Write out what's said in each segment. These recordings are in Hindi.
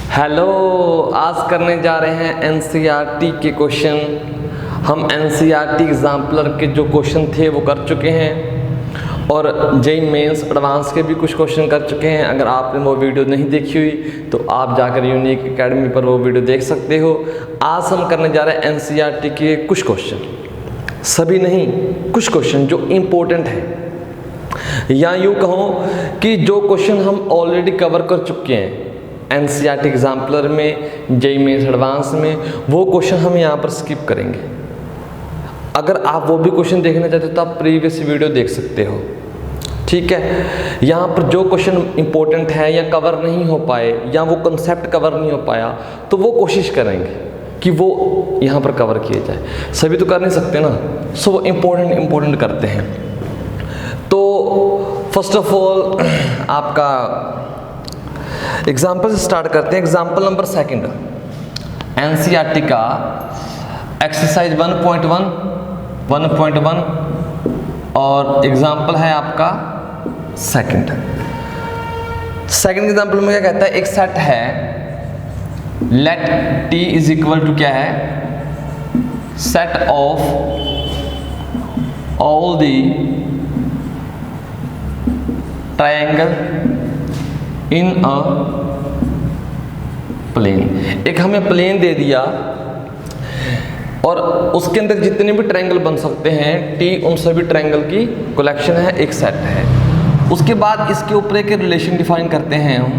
हेलो, आज करने जा रहे हैं एनसीईआरटी के क्वेश्चन। हम एनसीईआरटी एग्जाम्पलर के जो क्वेश्चन थे वो कर चुके हैं और जेईई मेंस एडवांस के भी कुछ क्वेश्चन कर चुके हैं। अगर आपने वो वीडियो नहीं देखी हुई तो आप जाकर यूनिक एकेडमी पर वो वीडियो देख सकते हो। आज हम करने जा रहे हैं एनसीईआरटी के कुछ क्वेश्चन, सभी नहीं, कुछ क्वेश्चन जो इम्पोर्टेंट है, या यूँ कहो कि जो क्वेश्चन हम ऑलरेडी कवर कर चुके हैं एनसीईआरटी एग्जाम्पलर में, जेईई मेंस एडवांस में, वो क्वेश्चन हम यहाँ पर स्किप करेंगे। अगर आप वो भी क्वेश्चन देखना चाहते हो तो आप प्रीवियस वीडियो देख सकते हो, ठीक है। यहाँ पर जो क्वेश्चन इंपॉर्टेंट है या कवर नहीं हो पाए या वो कंसेप्ट कवर नहीं हो पाया तो वो कोशिश करेंगे कि वो यहाँ पर कवर किए जाए। सभी तो कर नहीं सकते ना, सो वो इम्पोर्टेंट करते हैं। तो फर्स्ट ऑफ ऑल आपका एग्जाम्पल से स्टार्ट करते हैं। एग्जाम्पल नंबर सेकंड, एनसीईआरटी का एक्सरसाइज 1.1 और एग्जाम्पल है आपका सेकंड एग्जाम्पल में क्या कहता है, एक सेट है, let T is equal to क्या है, set of all the triangle in a plane. एक हमें प्लेन दे दिया और उसके अंदर जितने भी ट्रायंगल बन सकते हैं टी, उन सभी ट्रायंगल की कलेक्शन है, एक सेट है। उसके बाद इसके ऊपर एक रिलेशन डिफाइन करते हैं हम।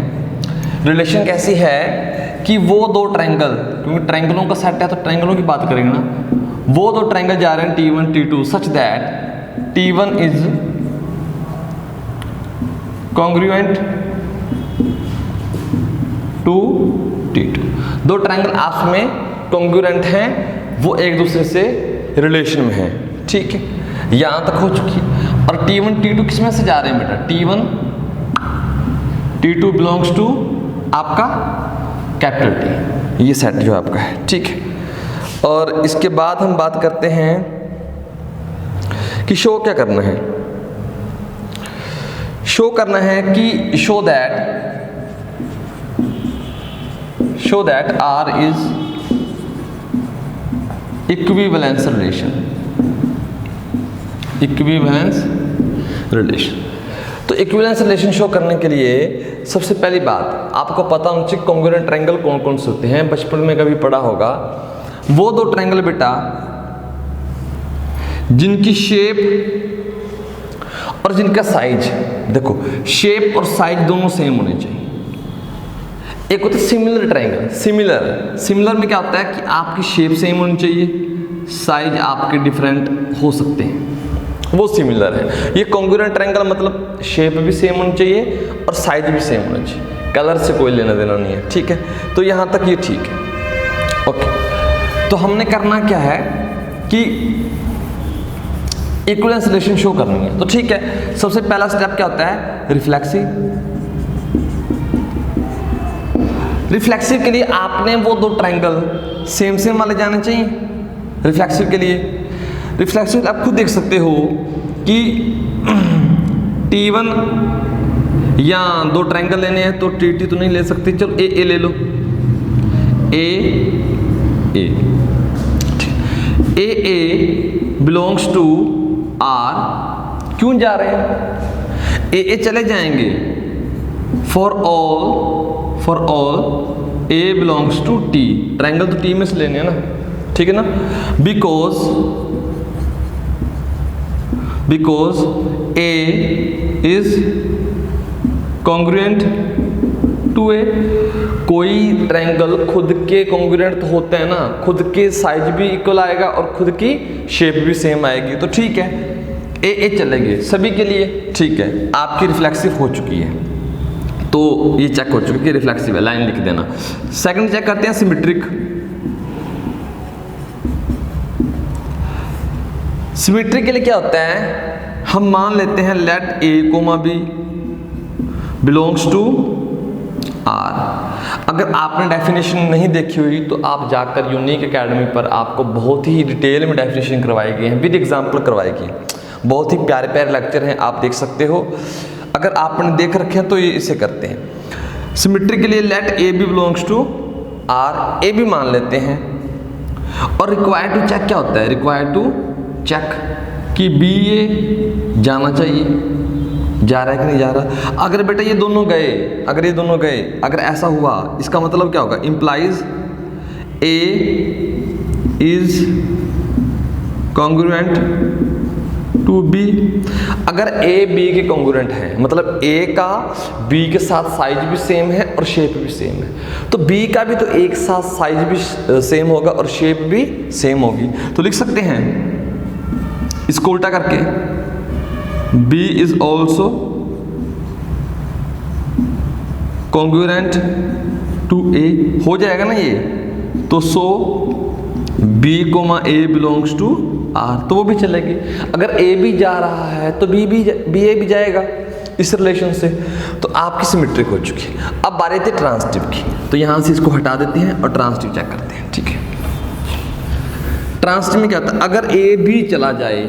रिलेशन कैसी है कि वो दो ट्रायंगल, क्योंकि ट्रायंगलों का सेट है तो ट्रायंगलों की बात करेंगे ना, वो दो ट्रायंगल जा रहे हैं T1 T2 such that T1 is congruent to T2। दो ट्रायंगल आपस में कॉन्ग्रुएंट हैं, वो एक दूसरे से रिलेशन में हैं, ठीक है। यहां तक हो चुकी है। और T1 T2 किस में से जा रहे हैं बेटा, T1 T2 बिलोंग्स टू आपका कैपिटल T, ये सेट जो आपका है, ठीक है। और इसके बाद हम बात करते हैं कि शो क्या करना है। शो करना है कि show that R is equivalence relation। तो इक्विवेलेंस रिलेशन शो करने के लिए सबसे पहली बात आपको पता होना चाहिए कॉन्ग्रुएंट ट्रायंगल कौन कौन से होते हैं। बचपन में कभी पढ़ा होगा, वो दो ट्रायंगल बेटा जिनकी शेप और जिनका साइज, देखो शेप और साइज दोनों सेम होने चाहिए। एक होता है सिमिलर ट्रायंगल। सिमिलर में क्या होता है कि आपकी शेप सेम होनी चाहिए, साइज आपके डिफरेंट हो सकते हैं, वो सिमिलर है। ये कॉन्ग्रुएंट ट्रायंगल मतलब शेप भी सेम होनी चाहिए और साइज भी सेम होना चाहिए, कलर से कोई लेना देना नहीं है, ठीक है। तो यहाँ तक ये ठीक है, ओके। तो हमने करना क्या है कि इक्विवेलेंस रिलेशन शो करनी है, तो ठीक है। सबसे पहला स्टेप क्या होता है, रिफ्लेक्सिव के लिए आपने वो दो ट्रायंगल सेम वाले जाने चाहिए। रिफ्लेक्सिव के लिए आप खुद देख सकते हो कि T1 या दो ट्रायंगल लेने हैं तो TT तो नहीं ले सकते, चलो ए ले लो, ए बिलोंग्स टू R। क्यों जा रहे हैं, ए चले जाएंगे for all A belongs to T। Triangle तो T में से लेने हैं ना, ठीक है ना। Because A is congruent to A। कोई ट्रायंगल खुद के कॉन्ग्रुएंट तो होते हैं ना, खुद के साइज भी इक्वल आएगा और खुद की शेप भी सेम आएगी, तो ठीक है ए चलेंगे सभी के लिए, ठीक है। आपकी रिफ्लेक्सिव हो चुकी है, तो ये चेक हो चुकी है रिफ्लेक्सिव है, लाइन लिख देना। सेकंड चेक करते हैं सिमेट्रिक। सिमेट्रिक के लिए क्या होता है, हम मान लेते हैं let A, B belongs to R। अगर आपने डेफिनेशन नहीं देखी हुई तो आप जाकर यूनिक एकेडमी पर आपको बहुत ही डिटेल में डेफिनेशन करवाई गई है, विद एग्जाम्पल करवाई गई है। बहुत ही प्यारे लेक्चर हैं, आप देख सकते हो। अगर आपने देख रखे हैं तो ये इसे करते हैं। सिमेट्री के लिए let A B belongs to R, A B मान लेते हैं। और रिक्वायर्ड टू चेक क्या होता है? रिक्वायर्ड टू चेक कि बी ए जाना चाहिए, जा रहा है कि नहीं जा रहा। अगर बेटा ये दोनों गए, अगर ये दोनों गए, अगर ऐसा हुआ, इसका मतलब क्या होगा? Implies A is congruent to B. अगर ए बी के कॉन्ग्रुएंट है, मतलब ए का बी के साथ साइज भी सेम है और शेप भी सेम है, तो बी का भी तो एक साथ साइज भी सेम होगा और शेप भी सेम होगी। तो लिख सकते हैं इसको उल्टा करके, B is also congruent to A, हो जाएगा ना ये। तो so B comma A belongs to R, तो वो भी चलेगी। अगर ए भी जा रहा है तो बी ए भी जाएगा इस रिलेशन से। तो आपकी सिमेट्रिक हो चुकी है। अब बारी थी ट्रांसिटिव की, तो यहां से इसको हटा देते हैं और ट्रांसिटिव चेक करते हैं। ठीक है, ट्रांसिटिव में क्या होता है? अगर ए भी चला जाए,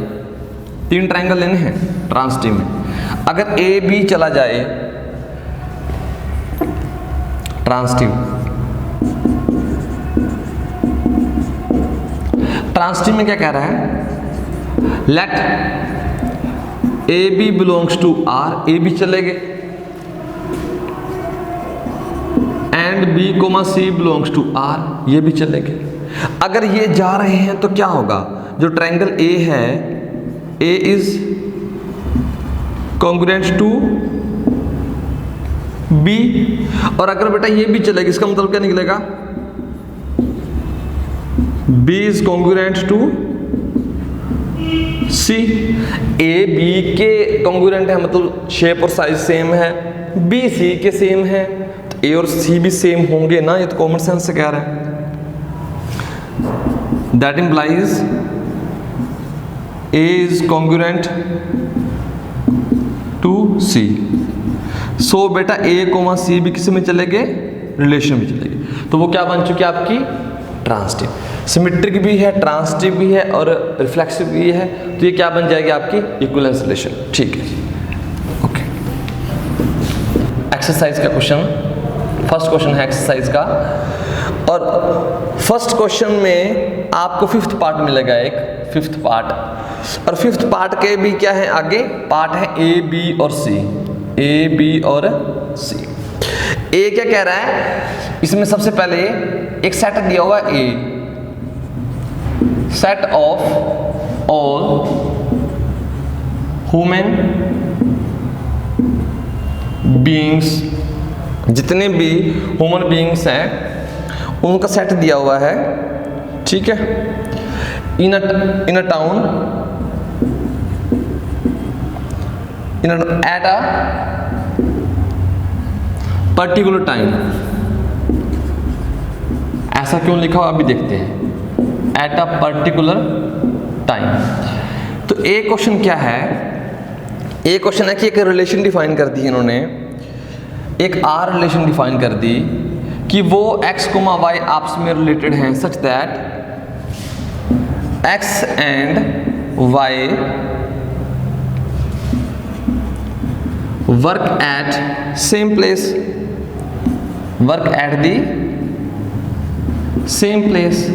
3 ट्रायंगल लेने हैं ट्रांसिटिव में। अगर ए भी चला जाए ट्रांसिटिव, ट्रांसिटिव में क्या कह रहा है? Let A B belongs to R, A B चले गए, and B comma C belongs to R, ये भी चले गए। अगर ये जा रहे हैं तो क्या होगा? जो ट्रायंगल ए है, ए इज कॉन्ग्रुएंट टू बी, और अगर बेटा ये भी चलेगा, इसका मतलब क्या निकलेगा? B is congruent to C। A B के कॉन्ग्रुएंट है, मतलब शेप और साइज सेम है, B C के सेम है, तो A और C भी सेम होंगे ना, ये तो कॉमन सेंस से कह रहा है। That implies A is congruent to C। So बेटा A कोमा C भी किसी में चले गए? रिलेशन में चले गए। तो वो क्या बन चुकी है? आपकी ट्रांसिटिव। सिमेट्रिक भी है, ट्रांसिटिव भी है और रिफ्लेक्सिव भी है, तो ये क्या बन जाएगी? आपकी इक्विवेलेंस रिलेशन। ठीक है, ओके। एक्सरसाइज का क्वेश्चन, फर्स्ट क्वेश्चन है एक्सरसाइज का, और फर्स्ट क्वेश्चन में आपको 5th पार्ट मिलेगा, एक 5th पार्ट। और 5th पार्ट के भी क्या है? आगे पार्ट है ए बी और सी, ए बी और सी। ए क्या कह रहा है? इसमें सबसे पहले एक सेट दिया हुआ A, set of all human beings, जितने भी ह्यूमन बीइंग्स हैं उनका सेट दिया हुआ है। ठीक है, in a town, at a particular time. ऐसा क्यों लिखा हुआ अभी देखते हैं, एट अ पर्टिकुलर टाइम। तो ए क्वेश्चन क्या है? ए क्वेश्चन है कि एक रिलेशन डिफाइन कर दी इन्होंने, एक आर रिलेशन डिफाइन कर दी कि वो x, y आपस में रिलेटेड हैं such that x and y work at same place, work at the same place.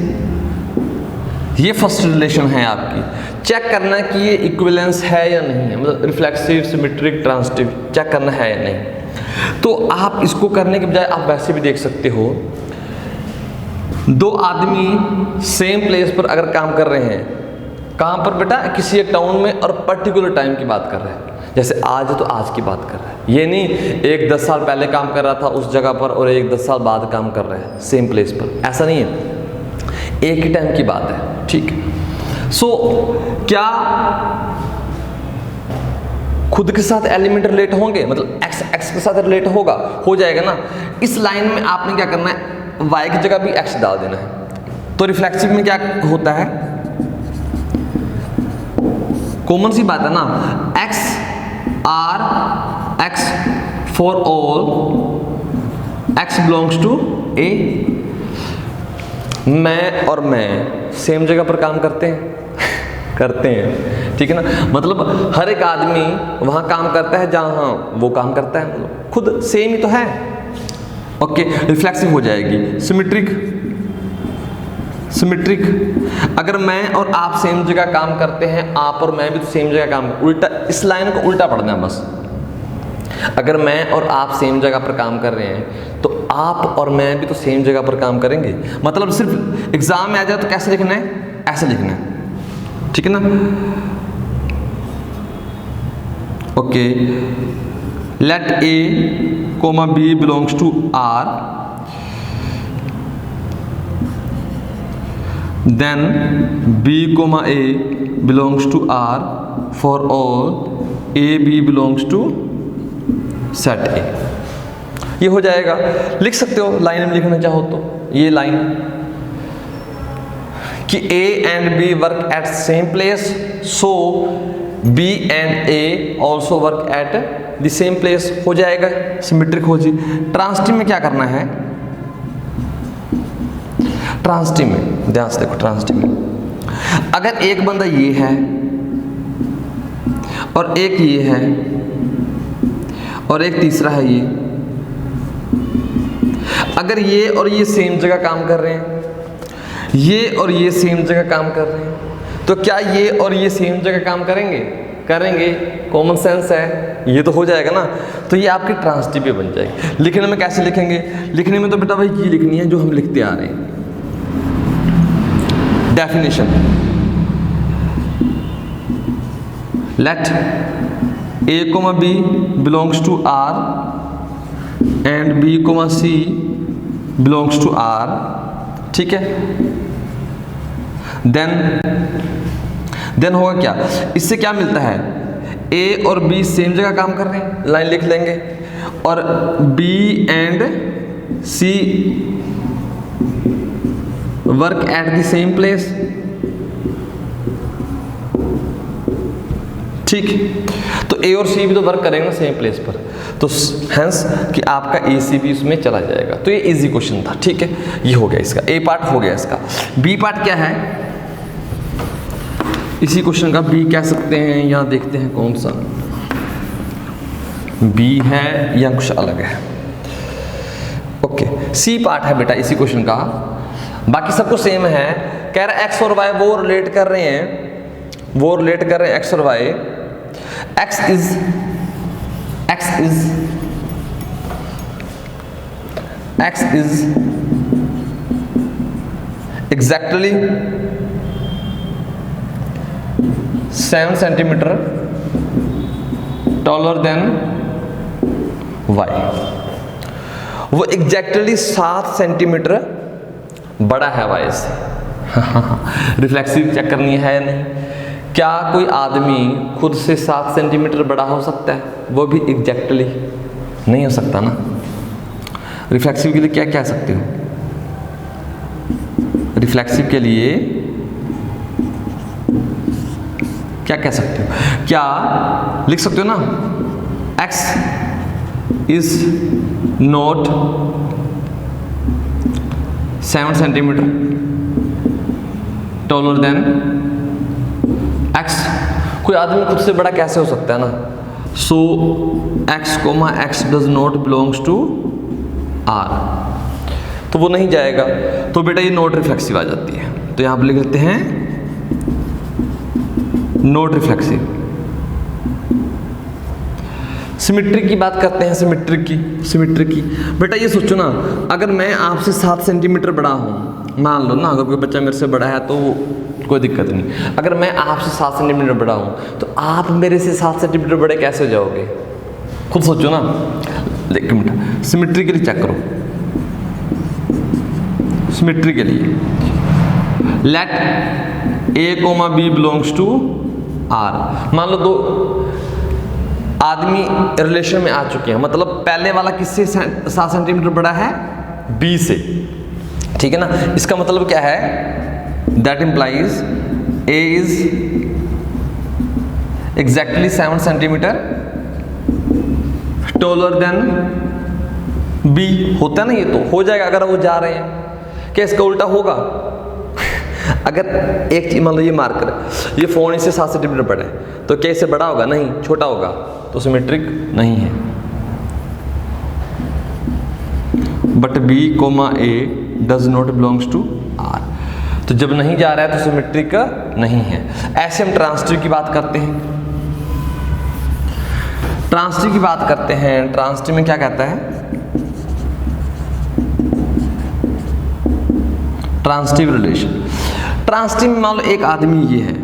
ये फर्स्ट रिलेशन है आपकी। चेक करना कि ये इक्विवेलेंस है या नहीं है, मतलब रिफ्लेक्सिव, सिमेट्रिक, ट्रांसिटिव, चेक करना है या नहीं। तो आप इसको करने के बजाय आप वैसे भी देख सकते हो, 2 आदमी सेम प्लेस पर अगर काम कर रहे हैं, कहाँ पर बेटा? किसी एक टाउन में, और पर्टिकुलर टाइम की बात कर रहे हैं। जैसे आज है तो आज की बात कर रहा है, ये नहीं एक 10 साल पहले काम कर रहा था उस जगह पर और एक 10 साल बाद काम कर रहा है सेम प्लेस पर, ऐसा नहीं है, एक ही टाइम की बात है। ठीक है, सो क्या खुद के साथ एलिमेंट रिलेट होंगे? मतलब x के साथ रिलेट होगा, हो जाएगा ना। इस लाइन में आपने क्या करना है? y की जगह भी x डाल देना है। तो रिफ्लेक्सिव में क्या होता है? कॉमन सी बात है ना, x R x for all x belongs to a। मैं और मैं सेम जगह पर काम करते हैं करते हैं, ठीक है ना। मतलब हर एक आदमी वहां काम करता है जहां वो काम करता है, खुद सेम ही तो है। ओके, रिफ्लेक्सिव हो जाएगी। सिमेट्रिक, सिमेट्रिक अगर मैं और आप सेम जगह काम करते हैं, आप और मैं भी तो सेम जगह काम, उल्टा इस लाइन को उल्टा पढ़ना है बस। अगर मैं और आप सेम जगह पर काम कर रहे हैं तो आप और मैं भी तो सेम जगह पर काम करेंगे। मतलब सिर्फ एग्जाम में आ जाए तो कैसे लिखना है, ऐसे लिखना है, ठीक है ना। Okay, let A comma B belongs to R, then b comma a belongs to r for all a b belongs to set a। ये हो जाएगा, लिख सकते हो लाइन में लिखना चाहो तो ये लाइन कि a and b work at same place, so b and a also work at the same place हो जाएगा, सिमेट्रिक हो जी। ट्रांसिटिव में क्या करना है, ट्रांसिटिव में ध्यान से देखो, ट्रांसिटिव में अगर एक बंदा ये है और एक ये है और एक तीसरा है ये, अगर ये और ये सेम जगह काम कर रहे हैं, ये और ये सेम जगह काम कर रहे हैं, तो क्या ये और ये सेम जगह काम करेंगे, करेंगे, कॉमन सेंस है, ये तो हो जाएगा ना। तो ये आपकी ट्रांसिटिव बन जाएगी। लिखने में कैसे लिखेंगे, लिखने में तो बेटा भाई ये लिखनी है जो हम लिखते आ रहे हैं। Definition, let a comma b belongs to r and b comma c belongs to r, ठीक है। देन होगा क्या, इससे क्या मिलता है, a और b सेम जगह काम कर रहे हैं, लाइन लिख लेंगे, और b and c work at the same place, ठीक। तो ए और सी भी तो वर्क करेंगे ना सेम प्लेस पर, तो हेंस कि आपका ए सी भी उसमें चला जाएगा। तो ये इजी क्वेश्चन था, ठीक है। ये हो गया इसका ए पार्ट, हो गया इसका। बी पार्ट क्या है, इसी क्वेश्चन का बी कह सकते हैं, यहाँ देखते हैं कौन सा बी है या कुछ अलग है। ओके, सी पार्ट है बेटा इसी क्वेश्चन का, बाकी सब कुछ सेम है। कह रहा है एक्स और वाई वो रिलेट कर रहे हैं, वो रिलेट कर रहे हैं एक्स और Y. X is exactly 7 centimetre taller than Y. वो एग्जैक्टली 7 सेंटीमीटर बड़ा है वाई से। रिफ्लेक्सिव चेक करनी है या नहीं, क्या कोई आदमी खुद से 7 सेंटीमीटर बड़ा हो सकता है, वो भी एग्जैक्टली नहीं हो सकता ना। रिफ्लेक्सिव के लिए क्या कह सकते हो, रिफ्लेक्सिव के लिए क्या कह सकते हो, क्या लिख सकते हो ना, x is not 7 centimetre taller then x। कोई आदमी खुद से बड़ा कैसे हो सकता है ना, so x comma x does not belongs to r, तो वो नहीं जाएगा। तो बेटा ये नॉट रिफ्लेक्सिव आ जाती है, तो यहां पर लिख लेते हैं नॉट रिफ्लेक्सिव। सिमेट्रिक की बात करते हैं, सिमेट्रिक की बेटा ये सोचो ना, अगर मैं आपसे 7 सेंटीमीटर बड़ा हूं, मान लो ना, अगर कोई बच्चा मेरे से बड़ा है तो कोई दिक्कत नहीं। अगर मैं आपसे 7 सेंटीमीटर बड़ा हूं तो आप मेरे से 7 सेंटीमीटर बड़े कैसे हो जाओगे, खुद सोचो ना। एक मिनट, सिमेट्री के लिए चेक करो, सिमेट्री के लिए let A comma B belongs to R. मान लो दो आदमी रिलेशन में आ चुके हैं, मतलब पहले वाला किससे 7 सेंटीमीटर बड़ा है, बी से, ठीक है ना। इसका मतलब क्या है, that implies A is exactly 7 centimetre taller than B. होता है ना, ये तो हो जाएगा अगर वो जा रहे हैं। क्या इसका उल्टा होगा, अगर एक चीज मान लो ये मार्कर, ये फोन इससे 7 सेंटीमीटर बड़ा है, तो क्या इससे बड़ा होगा, नहीं, छोटा होगा, तो सिमेट्रिक नहीं है। But B comma A does not belongs to R. तो जब नहीं जा रहा है तो सिमेट्रिक नहीं है। ऐसे हम ट्रांसिटिव की बात करते हैं। ट्रांसिटिव की बात करते हैं, ट्रांसिटिव में क्या कहता है, ट्रांसिटिव रिलेशन। ट्रांसिटिव में मान लो एक आदमी ये है,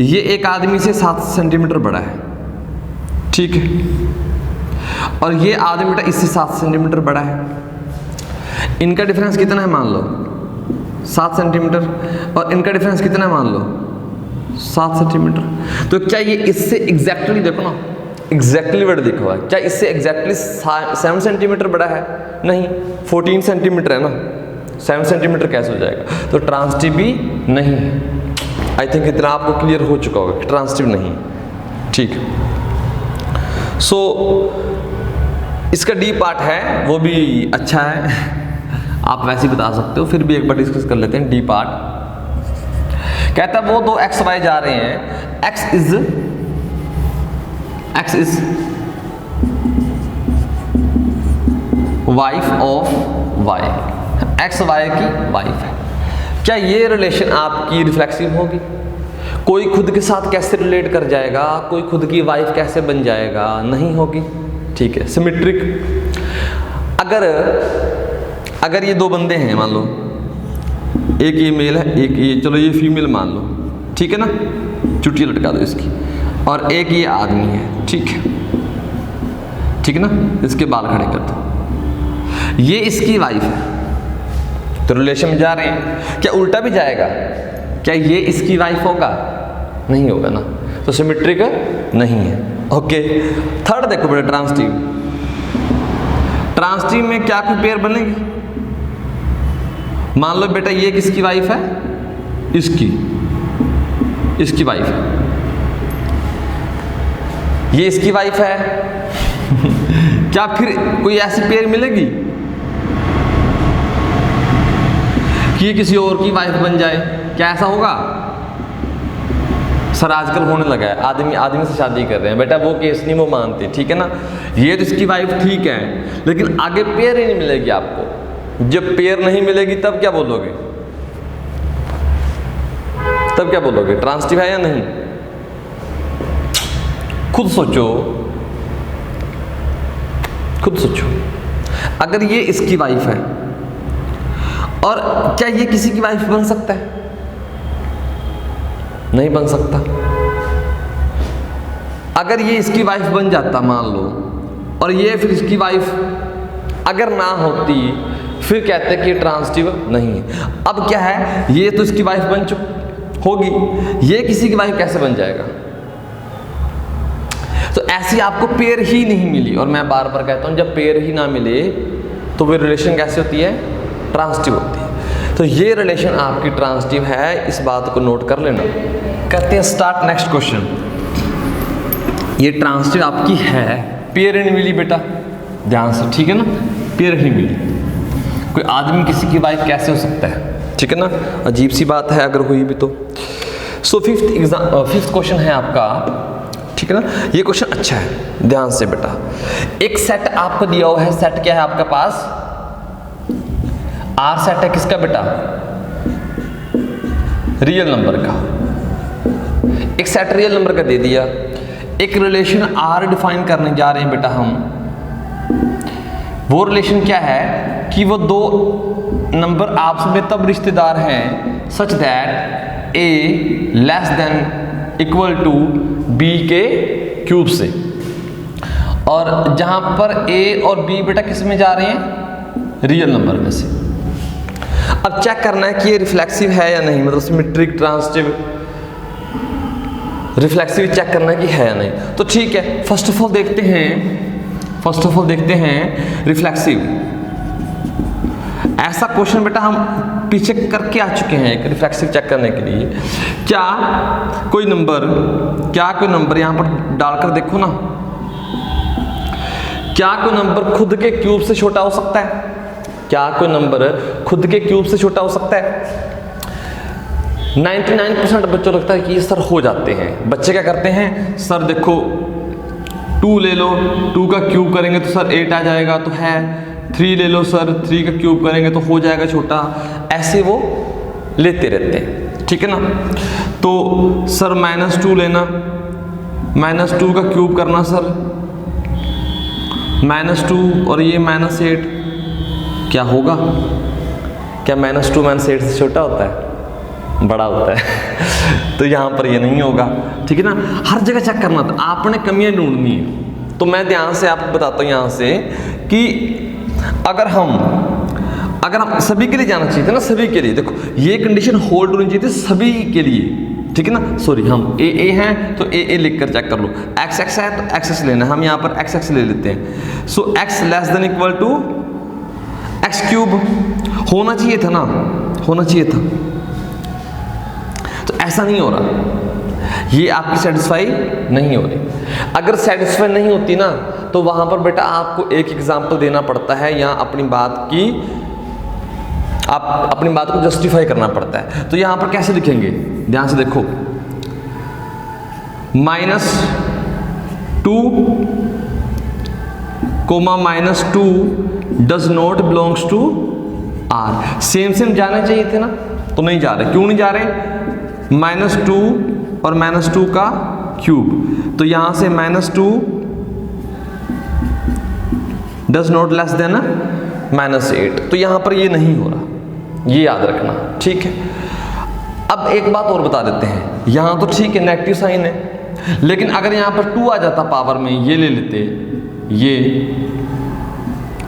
ये एक आदमी से 7 सेंटीमीटर बड़ा है, ठीक है, और ये आदमी बेटा इससे 7 सेंटीमीटर बड़ा है। इनका डिफरेंस कितना है मान लो 7 सेंटीमीटर, और इनका डिफरेंस कितना है मान लो 7 सेंटीमीटर। तो क्या ये इससे एग्जैक्टली देखो ना, एग्जैक्टली वर्ड देखो हुआ है, क्या इससे एग्जैक्टली 7 सेंटीमीटर बड़ा है? नहीं, 14 सेंटीमीटर है ना, 7 सेंटीमीटर कैसे हो जाएगा? तो ट्रांसिटिव भी नहीं है। आई थिंक इतना आपको क्लियर हो चुका होगा कि ट्रांसिटिव नहीं, ठीक है। सो इसका डी पार्ट है वो भी अच्छा है, आप वैसे ही बता सकते हो, फिर भी एक बार डिस्कस कर लेते हैं। डी पार्ट कहता है वो दो एक्स वाई जा रहे हैं, X is wife of Y, X Y की वाइफ है। क्या ये रिलेशन आपकी रिफ्लेक्सिव होगी? कोई खुद के साथ कैसे रिलेट कर जाएगा, कोई खुद की वाइफ कैसे बन जाएगा? नहीं होगी, ठीक है। सिमेट्रिक, अगर ये दो बंदे हैं मान लो, एक ये मेल है, एक ये, चलो ये फीमेल मान लो, ठीक है ना, चुटिया लटका दो इसकी, और एक ये आदमी है, ठीक है, ठीक है ना, इसके बाल खड़े कर दो, ये इसकी वाइफ है, तो रिलेशन में जा रहे हैं। क्या उल्टा भी जाएगा? क्या ये इसकी वाइफ होगा? नहीं होगा ना, तो सिमेट्रिक नहीं है। ओके, थर्ड देखो बेटा, ट्रांसिटिव। ट्रांसिटिव में क्या कोई पेयर बनेगी? मान लो बेटा ये किसकी वाइफ है? इसकी वाइफ है, ये इसकी वाइफ है। क्या फिर कोई ऐसी पेयर मिलेगी कि ये किसी और की वाइफ बन जाए? क्या ऐसा होगा? सर आजकल होने लगा है, आदमी से शादी कर रहे हैं बेटा, वो केस नहीं वो मानते, ठीक है ना। ये तो इसकी वाइफ ठीक है, लेकिन आगे पेयर ही नहीं मिलेगी आपको। जब पेयर नहीं मिलेगी तब क्या बोलोगे? तब क्या बोलोगे? ट्रांसिटिव है या नहीं? खुद सोचो, खुद सोचो। अगर ये इसकी वाइफ है, और क्या ये किसी की वाइफ बन सकता है? नहीं बन सकता। अगर ये इसकी वाइफ बन जाता मान लो, और ये फिर इसकी वाइफ अगर ना होती, फिर कहते कि ट्रांसिटिव नहीं है। अब क्या है, ये तो इसकी वाइफ बन होगी, ये किसी की वाइफ कैसे बन जाएगा? तो ऐसी आपको पेयर ही नहीं मिली, और मैं बार बार कहता हूं जब पेयर ही ना मिले तो वो रिलेशन कैसे होती है? ट्रांसिटिव होती है। तो ये रिलेशन आपकी ट्रांसिटिव है, इस बात को नोट कर लेना। करते हैं स्टार्ट नेक्स्ट क्वेश्चन। ये ट्रांसिटिव आपकी है, पेयर ही नहीं मिली बेटा, ध्यान से, ठीक है ना, पेयर ही मिली। कोई आदमी किसी की वाइफ कैसे हो सकता है? ठीक है ना, अजीब सी बात है अगर हुई भी तो। सो फिफ्थ क्वेश्चन है आपका, ठीक है ना। ये क्वेश्चन अच्छा है, ध्यान से बेटा। एक सेट आपको दिया हुआ है, सेट क्या है आपके पास? आर सेट है किसका बेटा? रियल नंबर का। एक सेट रियल नंबर का दे दिया, एक रिलेशन आर डिफाइन करने जा रहे हैं बेटा हम। वो रिलेशन क्या है कि वो दो नंबर आपस में तब रिश्तेदार हैं such that A less than equal to B के क्यूब से, और जहां पर ए और बी बेटा किस में जा रहे हैं? रियल नंबर में से। अब चेक करना है कि ये रिफ्लेक्सिव है या नहीं, मतलब सिमेट्रिक, ट्रांसिटिव, रिफ्लेक्सिव चेक करना है कि है या नहीं। तो ठीक है, फर्स्ट ऑफ ऑल देखते हैं रिफ्लेक्सिव। ऐसा क्वेश्चन बेटा हम पीछे करके आ चुके हैं एक रिफ्लेक्सिव चेक करने के लिए। क्या कोई नंबर यहां पर डालकर देखो ना, क्या कोई नंबर खुद के क्यूब से छोटा हो सकता है? क्या कोई नंबर खुद के क्यूब से छोटा हो सकता है? 99% बच्चों लगता है कि ये सर हो जाते हैं। बच्चे क्या करते हैं? सर देखो 2 ले लो, 2 का क्यूब करेंगे तो सर 8 आ जाएगा, तो है। 3 ले लो सर, 3 का क्यूब करेंगे तो हो जाएगा छोटा। ऐसे वो लेते रहते हैं, ठीक है ना। तो सर -2 लेना, -2 का क्यूब करना सर, -2 और ये -8, क्या होगा? क्या -2 -8 से छोटा होता है? बड़ा होता है। तो यहाँ पर ये नहीं होगा, ठीक है ना। हर जगह चेक करना था, आपने कमियां ढूंढनी है। तो मैं ध्यान से आपको बताता हूँ यहाँ से कि अगर हम सभी के लिए जाना चाहिए था ना, सभी के लिए। देखो ये कंडीशन होल्ड होनी चाहिए थी सभी के लिए, ठीक है ना। सॉरी, हम ए हैं तो ए लिख कर चेक कर लो। x है तो x लेना, हम यहाँ पर x ले लेते हैं। सो x <= x³ होना चाहिए था ना, होना चाहिए था। तो ऐसा नहीं हो रहा, ये आपकी सेटिस्फाई नहीं हो रही। अगर सेटिस्फाई नहीं होती ना तो वहां पर बेटा आपको एक एग्जाम्पल देना पड़ता है, या अपनी बात को जस्टिफाई करना पड़ता है। तो यहां पर कैसे लिखेंगे, ध्यान से देखो। -2, -2 does not belongs to R। Same जाने चाहिए थे ना, तो नहीं जा रहे। क्यों नहीं जा रहे? -2 और -2 का क्यूब, तो यहां से -2 डज नॉट लेस देन -8, तो यहां पर ये नहीं हो रहा, ये याद रखना, ठीक है। अब एक बात और बता देते हैं, यहां तो ठीक है नेगेटिव साइन है, लेकिन अगर यहां पर 2 आ जाता पावर में, ये ले लेते, ये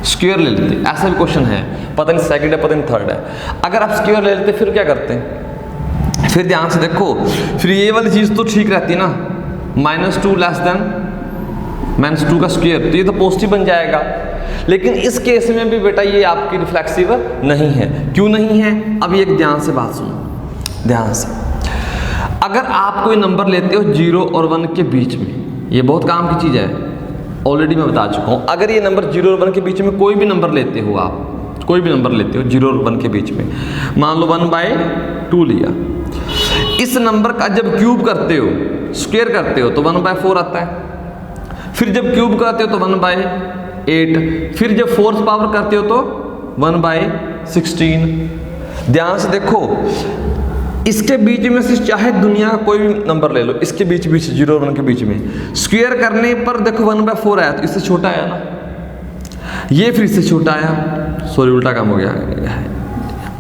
स्क्वायर ले लेते। ऐसा भी क्वेश्चन है, पता नहीं सेकंड है पता नहीं थर्ड है। अगर आप स्क्वायर ले लेते फिर क्या करते हैं? फिर ध्यान से देखो, फिर ये वाली चीज तो ठीक रहती ना, -2 लेस देन -2 का स्क्वायर, तो ये तो पॉजिटिव बन जाएगा। लेकिन इस केस में भी बेटा ये आपकी रिफ्लेक्सिव नहीं है। क्यों नहीं है? अब एक ध्यान से बात सुनो, ध्यान से। अगर आप कोई नंबर लेते हो 0 और 1 के बीच में, ये बहुत काम की चीज है, ऑलरेडी मैं बता चुका हूं। अगर ये नंबर 0 और 1 के बीच में कोई भी नंबर लेते हो आप, कोई भी नंबर लेते हो 0 और 1 के बीच में, मान लो 1/2 लिया, इस नंबर का जब क्यूब करते हो, स्क्वायर करते हो, तो 1/4 आता है। फिर जब क्यूब करते हो तो 1/8, फिर जब फोर्थ पावर करते हो तो 1/16। ध्यान से देखो, इसके बीच में से चाहे दुनिया का कोई भी नंबर ले लो, इसके बीच 0 और 1 के बीच में स्क्वायर करने पर देखो 1/4 आया, तो इससे छोटा आया ना, ये फिर इससे छोटा आया, सॉरी उल्टा काम हो गया,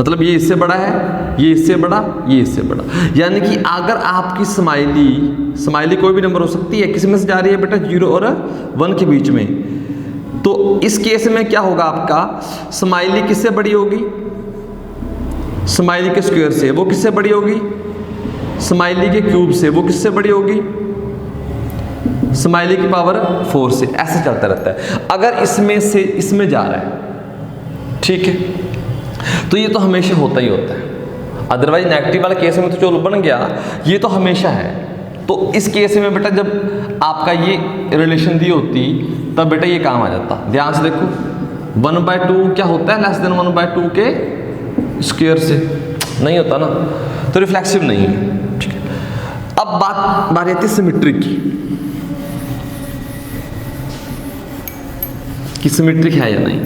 मतलब ये इससे बड़ा है, ये इससे बड़ा, ये इससे बड़ा। यानी कि अगर आपकी स्माइली कोई भी नंबर हो सकती है, किस में से जा रही है बेटा 0 और 1 के बीच में, तो इस केस में क्या होगा आपका, स्माइली किससे बड़ी होगी? स्माइली के स्क्वायर से। वो किससे बड़ी होगी? स्माइली के क्यूब से। वो किससे बड़ी होगी? स्माइली की पावर 4 से। ऐसे चलता रहता है। अगर इसमें से इसमें जा रहा है, ठीक है, तो ये तो हमेशा होता ही होता है। अदरवाइज नेगेटिव वाले केस में तो चलो बन गया, ये तो हमेशा है। तो इस केस में बेटा जब आपका ये रिलेशन दी होती तब बेटा ये काम आ जाता। ध्यान से देखो, 1/2 क्या होता है? लेस देन 1/2 के स्क्वायर से। नहीं होता ना, तो रिफ्लेक्सिव नहीं है, ठीक है। अब बारी आती है सिमेट्रिक की, सिमेट्रिक है या नहीं।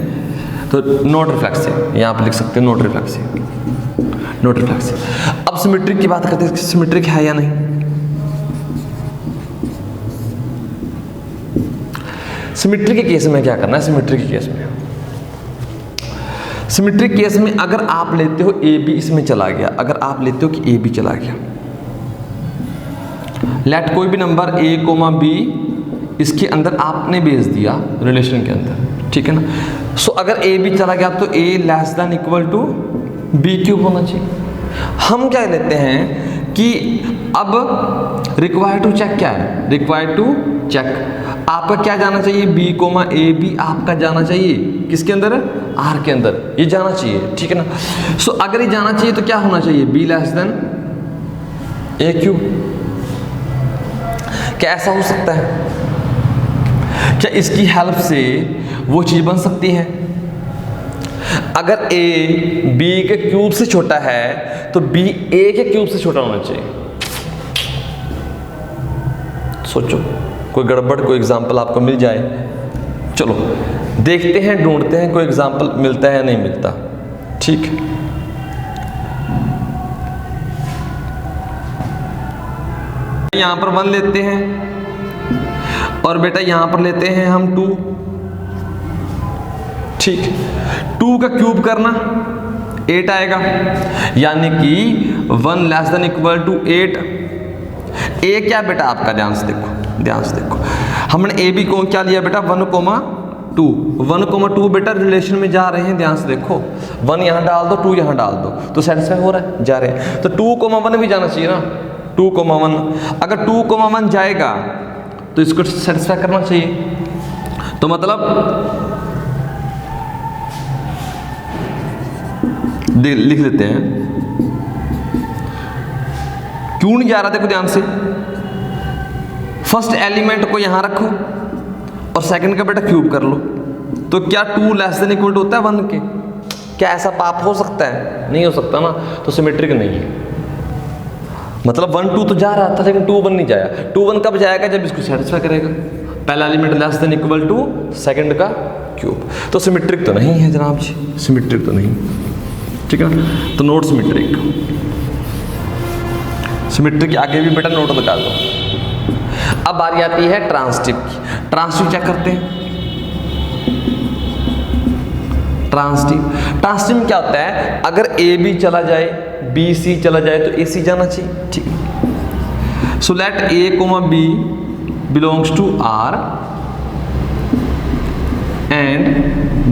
तो नॉट रिफ्लेक्सिव, यहां पर लिख सकते हैं नॉट रिफ्लेक्सिव, नॉट रिफ्लेक्सिव। अब सिमेट्रिक की बात करते हैं, सिमेट्रिक है या नहीं। सिमेट्रिक के केस में क्या करना है? सिमेट्रिक केस में अगर आप लेते हो ए बी इसमें चला गया, अगर आप लेते हो कि ए बी चला गया, लेट कोई भी नंबर a, b इसके अंदर आपने भेज दिया रिलेशन के अंदर, ठीक है ना। सो अगर ए बी चला गया तो a less than equal to B cube होना चाहिए। हम क्या लेते हैं कि अब रिक्वायर टू चेक क्या है? रिक्वायर टू चेक आपका क्या जाना चाहिए? b, a, b आपका जाना चाहिए किसके अंदर? r के अंदर, ये जाना चाहिए, ठीक है ना। सो अगर ये जाना चाहिए तो क्या होना चाहिए? b less than a cube. क्या ऐसा हो सकता है? क्या इसकी हेल्प से वो चीज बन सकती है? अगर a b के क्यूब से छोटा है तो b a के क्यूब से छोटा होना चाहिए। सोचो, कोई गड़बड़, कोई एग्जाम्पल आपको मिल जाए। चलो देखते हैं, ढूंढते हैं कोई एग्जाम्पल मिलता है या नहीं मिलता। ठीक, यहां पर 1 लेते हैं और बेटा यहां पर लेते हैं हम 2। ठीक, 2 का क्यूब करना 8 आएगा, यानी कि 1 लेस देन इक्वल टू 8। ए क्या बेटा आपका, ध्यान से देखो, ध्यान से देखो, हमने ए बी को क्या लिया बेटा 1,2। 1,2 बेटा रिलेशन में जा रहे हैं, ध्यान से देखो, 1 यहाँ डाल दो 2 यहाँ डाल दो तो सेटिस्फाई हो रहा है, जा रहे हैं। तो 2,1 भी जाना चाहिए ना, 2,1। अगर 2,1 जाएगा तो इसको सेटिस्फाई करना चाहिए। तो मतलब लिख लेते हैं, क्यों नहीं जा रहा, देखो ध्यान से, फर्स्ट एलिमेंट को यहां रखो और सेकंड का बेटा क्यूब कर लो, तो क्या 2 लेस देन इक्वल टू होता है 1 के? क्या ऐसा पाप हो सकता है? नहीं हो सकता ना, तो सिमेट्रिक नहीं है। मतलब 1 2 तो जा रहा था लेकिन 2 1 नहीं जाया। 2 1 कब जाएगा? जब इसको सेटिस्फाई करेगा, पहला element less than equal to second का क्यूब। तो सिमेट्रिक तो नहीं है जनाब जी, सिमेट्रिक तो नहीं, ठीक है ना, तो नोट सिमेट्रिक। सिमेट्रिक के आगे भी बेटा नोट लगा दो। अब बारी आती है ट्रांसिटिव की। ट्रांसिटिव चेक करते हैं। ट्रांसिटिव में क्या होता है, अगर ए बी चला जाए, बी सी चला जाए तो ए सी जाना चाहिए। ठीक, so let A comma B belongs to R and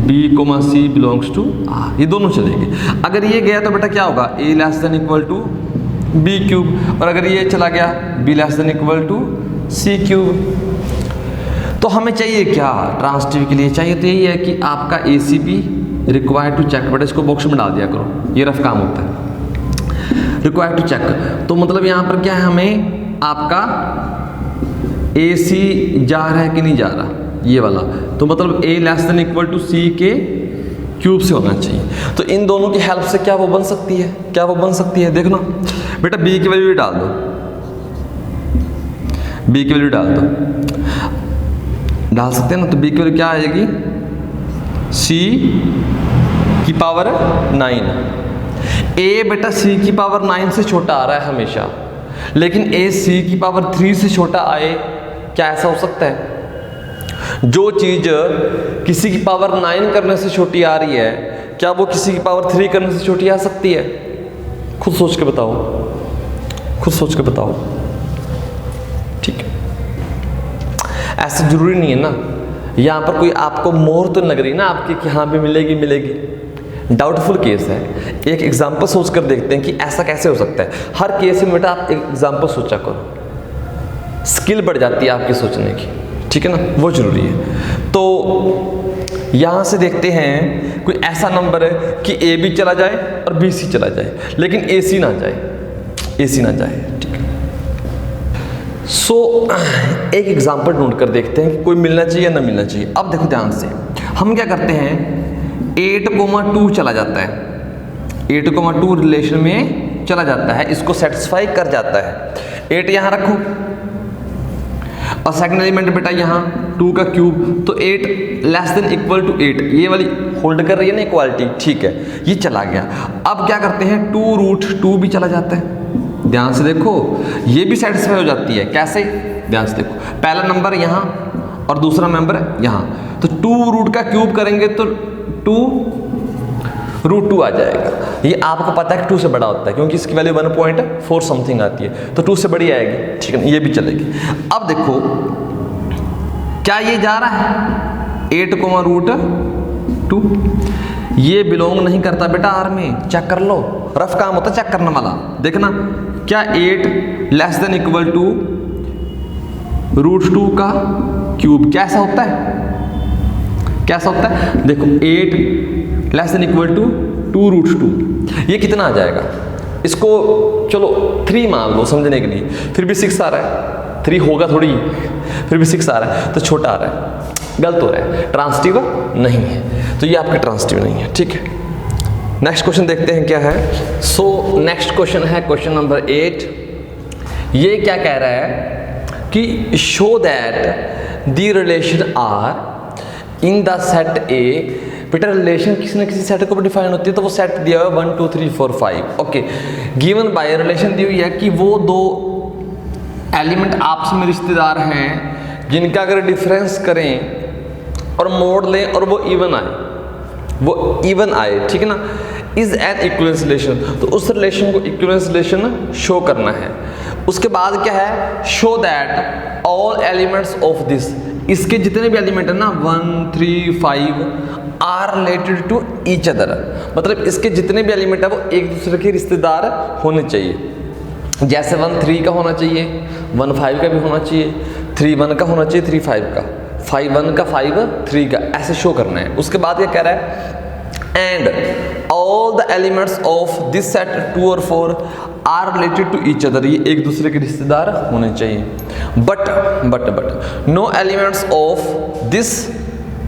B comma C belongs to R, ये दोनों चलेंगे। अगर ये गया तो बेटा क्या होगा, A less than equal to B cube, और अगर ये चला गया B less than equal to C cube. तो हमें चाहिए क्या ट्रांसिटिव के लिए? चाहिए तो यही है कि आपका A C B required to check, बेटा इसको बॉक्स में डाल दिया करो, ये रफ काम होता है। रिक्वायर्ड टू चेक, तो मतलब यहाँ पर क्या है, हमें आपका ए सी जा रहा है कि नहीं जा रहा, ये वाला, तो मतलब ए लेस देन इक्वल टू सी के क्यूब से होना चाहिए। तो इन दोनों की हेल्प से क्या वो बन सकती है, क्या वो बन सकती है, देखना बेटा बी की वैल्यू डाल दो, बी की वैल्यू डाल दो, डाल सकते हैं ना। तो बी की वैल्यू क्या आएगी, सी की पावर 9। ए बेटा सी की पावर 9 से छोटा आ रहा है हमेशा, लेकिन ए सी की पावर 3 से छोटा आए, क्या ऐसा हो सकता है? जो चीज किसी की पावर 9 करने से छोटी आ रही है, क्या वो किसी की पावर 3 करने से छोटी आ सकती है? खुद सोच के बताओ, खुद सोच के बताओ। ठीक है, ऐसा जरूरी नहीं है ना, यहाँ पर कोई आपको मोहर तो लग रही ना आपकी कि हाँ भी मिलेगी मिलेगी, डाउटफुल केस है। एक एग्जाम्पल सोच कर देखते हैं कि ऐसा कैसे हो सकता है। हर केस में बेटा आप एक एग्जाम्पल सोचा करो, स्किल बढ़ जाती है आपकी सोचने की, ठीक है ना, वो जरूरी है। तो यहाँ से देखते हैं कोई ऐसा नंबर है कि ए बी चला जाए और बी सी चला जाए, लेकिन ए सी ना जाए, ए सी ना जाए। ठीक है, सो एक एग्जाम्पल ढूंढ कर देखते हैं कि कोई मिलना चाहिए या ना मिलना चाहिए। अब देखो ध्यान से, हम क्या करते हैं, 8,2 चला जाता है, 8,2 रिलेशन में चला जाता है, इसको सेटिस्फाई कर जाता है। 8 यहाँ रखो और सेकंड एलिमेंट बेटा यहाँ 2 का क्यूब, तो 8 लेस देन इक्वल टू 8, ये वाली होल्ड कर रही है ना इक्वालिटी, ठीक है, ये चला गया। अब क्या करते हैं, 2√2 भी चला जाता है, ध्यान से देखो, ये भी सेटिस्फाई हो जाती है। कैसे, ध्यान से देखो, पहला नंबर यहाँ और दूसरा नंबर यहाँ, तो 2 का क्यूब करेंगे तो 2√2 आ जाएगा। ये आपको पता है कि 2 से बड़ा होता है, क्योंकि इसकी वैल्यू 1.4 समथिंग आती है, तो 2 से बड़ी आएगी, ठीक है, ये भी चलेगी। अब देखो क्या ये जा रहा है 8,√2, ये बिलोंग नहीं करता बेटा आर में, चेक कर लो, रफ काम होता है चेक करने वाला। देखना क्या 8 लेस देन इक्वल टू √2 का क्यूब कैसा होता है, कैसा होता है, देखो 8 लेस देन इक्वल टू 2√2, ये कितना आ जाएगा, इसको चलो 3 मान लो समझने के लिए, फिर भी 6 आ रहा है, 3 होगा थोड़ी, फिर भी 6 आ रहा है, तो छोटा आ रहा है, गलत हो रहा है, ट्रांसिटिव नहीं है, तो ये आपका ट्रांसिटिव नहीं है। ठीक है, नेक्स्ट क्वेश्चन देखते हैं क्या है। सो नेक्स्ट क्वेश्चन है क्वेश्चन नंबर 8। ये क्या कह रहा है, कि show that the relation R in the set A. बेटा रिलेशन किसी न किसी सेट को डिफाइन होती है, तो वो सेट दिया हुआ है 1 2 3 4 5। ओके, गिवन बाय रिलेशन दी हुई है कि वो दो एलिमेंट आपस में रिश्तेदार हैं जिनका अगर डिफरेंस करें और मोड़ लें और वो इवन आए, ठीक है ना, इज एन इक्विवेलेंस रिलेशन। तो उस रिलेशन को इक्विवेलेंस रिलेशन शो करना है। उसके बाद क्या है, show that all elements of this, इसके जितने भी एलिमेंट है ना 1 3 5 are related to each other, मतलब इसके जितने भी एलिमेंट है वो एक दूसरे के रिश्तेदार होने चाहिए। जैसे 1 3 का होना चाहिए, 1 5 का भी होना चाहिए, 3 1 का होना चाहिए, 3 5 का, 5 1 का, 5 3 का, ऐसे शो करना है। उसके बाद क्या कह रहा है, and all the elements of this set 2 और 4 are related to each other, ये एक दूसरे के रिश्तेदार होने चाहिए। But no elements of this,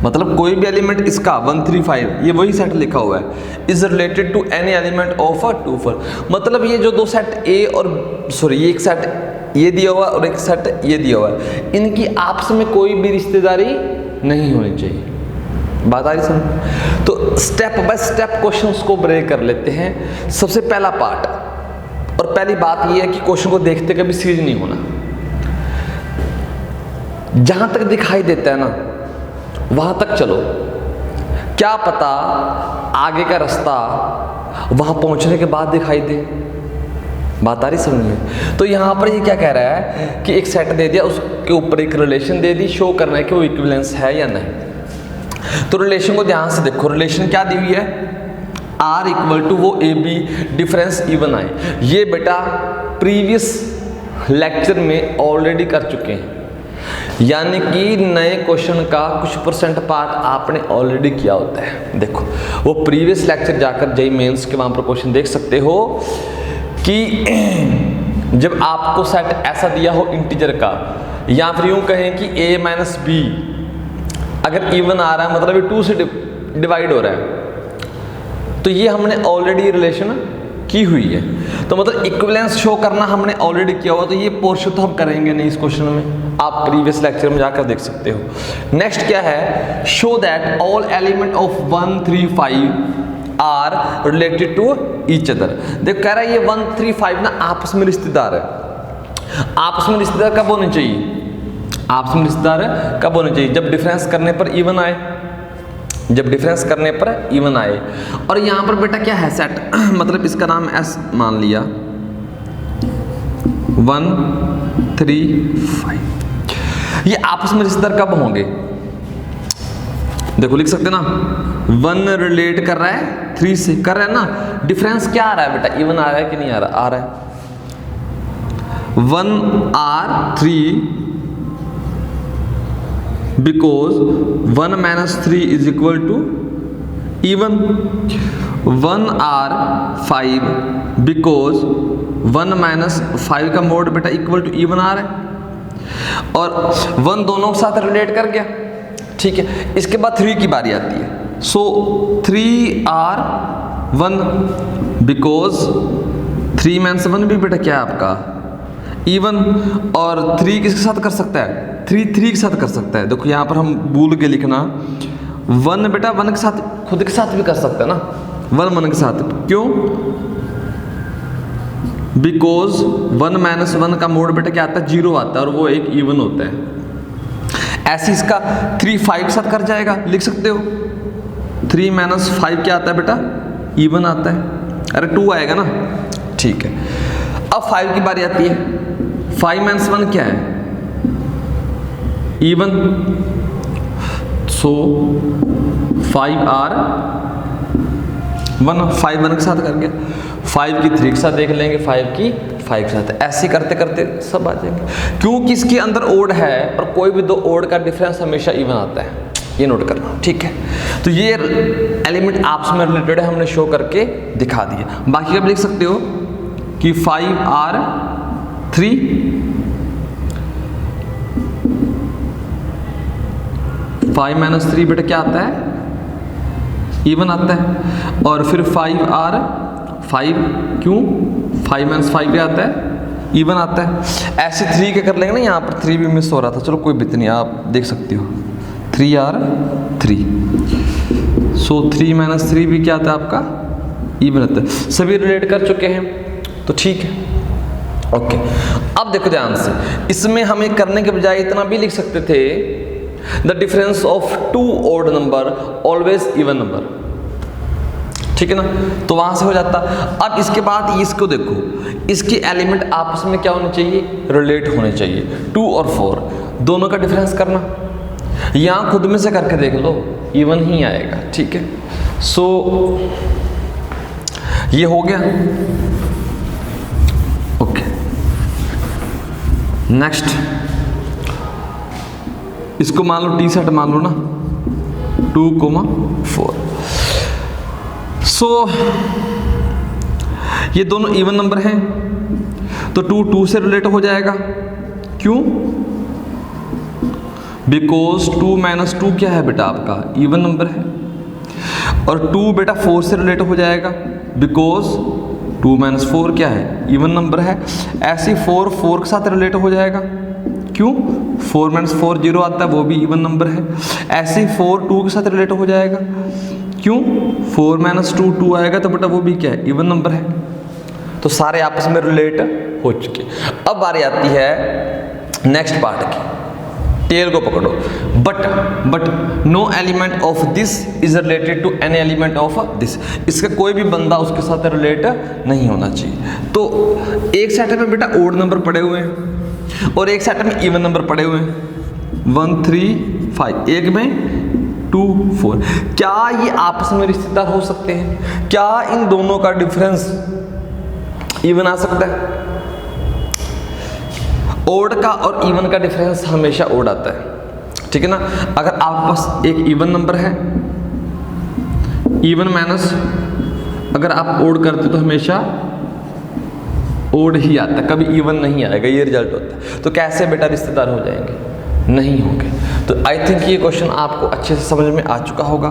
मतलब कोई भी एलिमेंट इसका 1 3 5, ये वही सेट लिखा हुआ है, is related to any element of 2 4। मतलब ये जो दो सेट ए और ये एक सेट ये दिया हुआ और एक सेट ये दिया हुआ है, इनकी आपस में कोई भी रिश्तेदारी नहीं होनी चाहिए। बात आ रही समझ? तो स्टेप बाय स्टेप क्वेश्चंस को ब्रेक कर लेते हैं। सबसे पहला पार्ट और पहली बात ये है कि क्वेश्चन को देखते कभी सीरियस नहीं होना। जहां तक दिखाई देता है ना वहां तक चलो, क्या पता आगे का रास्ता वहां पहुंचने के बाद दिखाई दे। बात आ रही समझ में? तो यहां पर ये क्या कह रहा है कि एक सेट दे दिया, उसके ऊपर एक रिलेशन दे दी, शो करना है कि वो इक्विवेलेंस है या नहीं। तो रिलेशन को ध्यान से देखो, रिलेशन क्या दी हुई है, आर इक्वल टू वो ए बी डिफरेंस इवन आए। ये बेटा प्रीवियस लेक्चर में ऑलरेडी कर चुके हैं, यानी कि नए क्वेश्चन का कुछ परसेंट पार्ट आपने ऑलरेडी किया होता है। देखो वो प्रीवियस लेक्चर जाकर जेईई मेंस के वहां पर क्वेश्चन देख सकते हो कि जब आपको सेट ऐसा दिया हो इंटीजर का, या फिर यूं कहें कि a माइनस बी अगर इवन आ रहा है, मतलब ये 2 से डिवाइड हो रहा है, तो ये हमने ऑलरेडी रिलेशन की हुई है। तो मतलब इक्विवेलेंस शो करना हमने ऑलरेडी किया हुआ, तो ये पोर्शन तो हम करेंगे नहीं इस क्वेश्चन में, आप प्रीवियस लेक्चर में जाकर देख सकते हो। नेक्स्ट क्या है, show that all element of 1 3 5 are related to each other. देखो कह रहा है ये 1 3 5 ना आपस में रिश्तेदार है। आपस में रिश्तेदार कब होने चाहिए, आपस में रिश्तेदार कब होने चाहिए, जब डिफरेंस करने पर इवन आए, जब डिफरेंस करने पर इवन आए। और यहां पर बेटा क्या है, सेट मतलब इसका नाम एस मान लिया, 1 3 5, ये आपस में रिश्तेदार कब होंगे, देखो लिख सकते ना, 1 रिलेट कर रहा है 3 से, कर रहा है ना, डिफरेंस क्या आ रहा है बेटा, इवन आ रहा है कि नहीं आ रहा, आ रहा है 1 R 3 because 1 minus 3 is equal to even, 1 R 5 because 1 minus 5 का मोड बेटा इक्वल टू इवन आ रहा है, और 1 दोनों के साथ रिलेट कर गया, ठीक है। इसके बाद 3 की बारी आती है, सो 3 R 1 because 3 माइनस 1 भी बेटा क्या है आपका इवन, और 3 किसके साथ कर सकता है, 3 के साथ कर सकता है। देखो यहाँ पर हम भूल के लिखना, 1 बेटा 1 के साथ खुद के साथ भी कर सकता है ना, 1 के साथ, क्यों, बिकॉज 1 माइनस 1 का मोड बेटा क्या आता है, 0 आता है, और वो एक इवन होता है। ऐसे इसका 3 5 के साथ कर जाएगा, लिख सकते हो 3 माइनस 5 क्या आता है बेटा, इवन आता है, अरे 2 आएगा ना, ठीक है। अब 5 की बारी आती है, 5 माइनस 1 क्या है, इवन, सो 5 R 1, 5 1 के साथ कर गया, 5 की 3 के साथ देख लेंगे, 5 की 5 के साथ, ऐसे करते करते सब आ जाएंगे, क्योंकि इसके अंदर ओड है और कोई भी दो ओड का डिफरेंस हमेशा इवन आता है, ये नोट करना, ठीक है। तो ये एलिमेंट आपस में रिलेटेड है, हमने शो करके दिखा दिया। बाकी आप लिख सकते हो कि 5 R 3 5 माइनस 3 बेटा क्या आता है, इवन आता है, और फिर 5 R 5, क्यों 5 माइनस 5 भी आता है इवन आता है। ऐसे 3 के कर लेंगे ना, यहाँ पर 3 भी मिस हो रहा था, चलो कोई बात नहीं, आप देख सकते हो 3 R 3, सो 3 - 3 भी क्या आता है आपका, इवन आता है। सभी रिलेट कर चुके हैं तो ठीक है, ओके। अब देखो ध्यान से, इसमें हमें करने के बजाय इतना भी लिख सकते थे, the difference of 2 odd number always even number, ठीक है ना, तो वहां से हो जाता। अब इसके बाद इसको देखो, इसके एलिमेंट आपस में क्या होने चाहिए, रिलेट होने चाहिए। 2 और 4 दोनों का डिफरेंस करना, यहां खुद में से करके देख लो, इवन ही आएगा, ठीक है। सो ये हो गया, ओके। नेक्स्ट, इसको मान लो टी सेट मान लो ना, 2, 4। सो ये दोनों इवन नंबर हैं, तो 2 2 से रिलेट हो जाएगा, क्यों, बिकॉज 2 - 2 क्या है बेटा आपका, इवन नंबर है। और 2 बेटा 4 से रिलेट हो जाएगा, बिकॉज 2 - 4 क्या है, इवन नंबर है। ऐसे 4 4 के साथ रिलेट हो जाएगा, क्यों, 4 - 4 0 आता है, वो भी इवन नंबर है। ऐसे 4 2 के साथ रिलेट हो जाएगा, क्यों, 4 - 2 2 आएगा, तो बेटा वो भी क्या है, इवन नंबर है। तो सारे आपस में रिलेट हो चुके। अब बारी आती है नेक्स्ट पार्ट की, टेल को पकड़ो। But no element of this is related to any element of this, इसका कोई भी बंदा उसके साथ रिलेट नहीं होना चाहिए। तो एक सेट में बेटा ओड नंबर पड़े हुए हैं और एक सेट में इवन नंबर पड़े हुए हैं, 1 3 5, एक में 2 4। क्या ये आपस में रिश्तेदार हो सकते हैं, क्या इन दोनों का डिफरेंस इवन आ सकता है। ओड का और इवन का डिफरेंस हमेशा ओड आता है, ठीक है ना। अगर आपके पास एक इवन नंबर है, इवन माइनस अगर आप ओड करते तो हमेशा ओड ही आता है, कभी इवन नहीं आएगा, ये रिजल्ट होता है। तो कैसे बेटा रिश्तेदार हो जाएंगे, नहीं होंगे। तो आई थिंक ये क्वेश्चन आपको अच्छे से समझ में आ चुका होगा,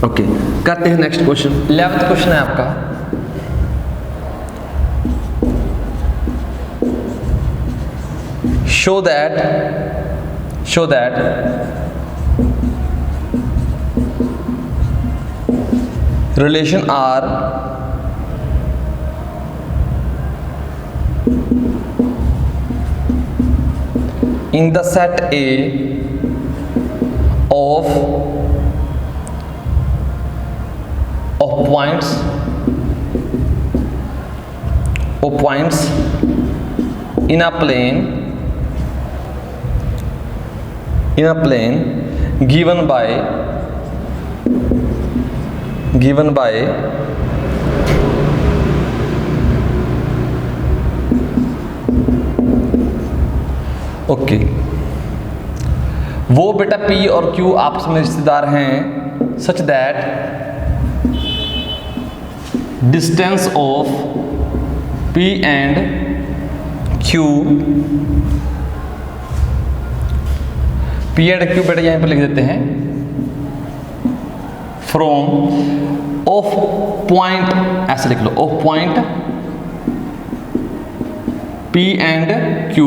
ओके। करते हैं नेक्स्ट क्वेश्चन। 11th क्वेश्चन है आपका, show that relation R in the set A of points in a plane given by okay, वो बेटा P और Q आपस में रिश्तेदार हैं, such that distance of P and Q, P and Q बेटा यहीं पर लिख देते हैं, फ्रॉम ऑफ पॉइंट, ऐसे लिख लो, of point P and Q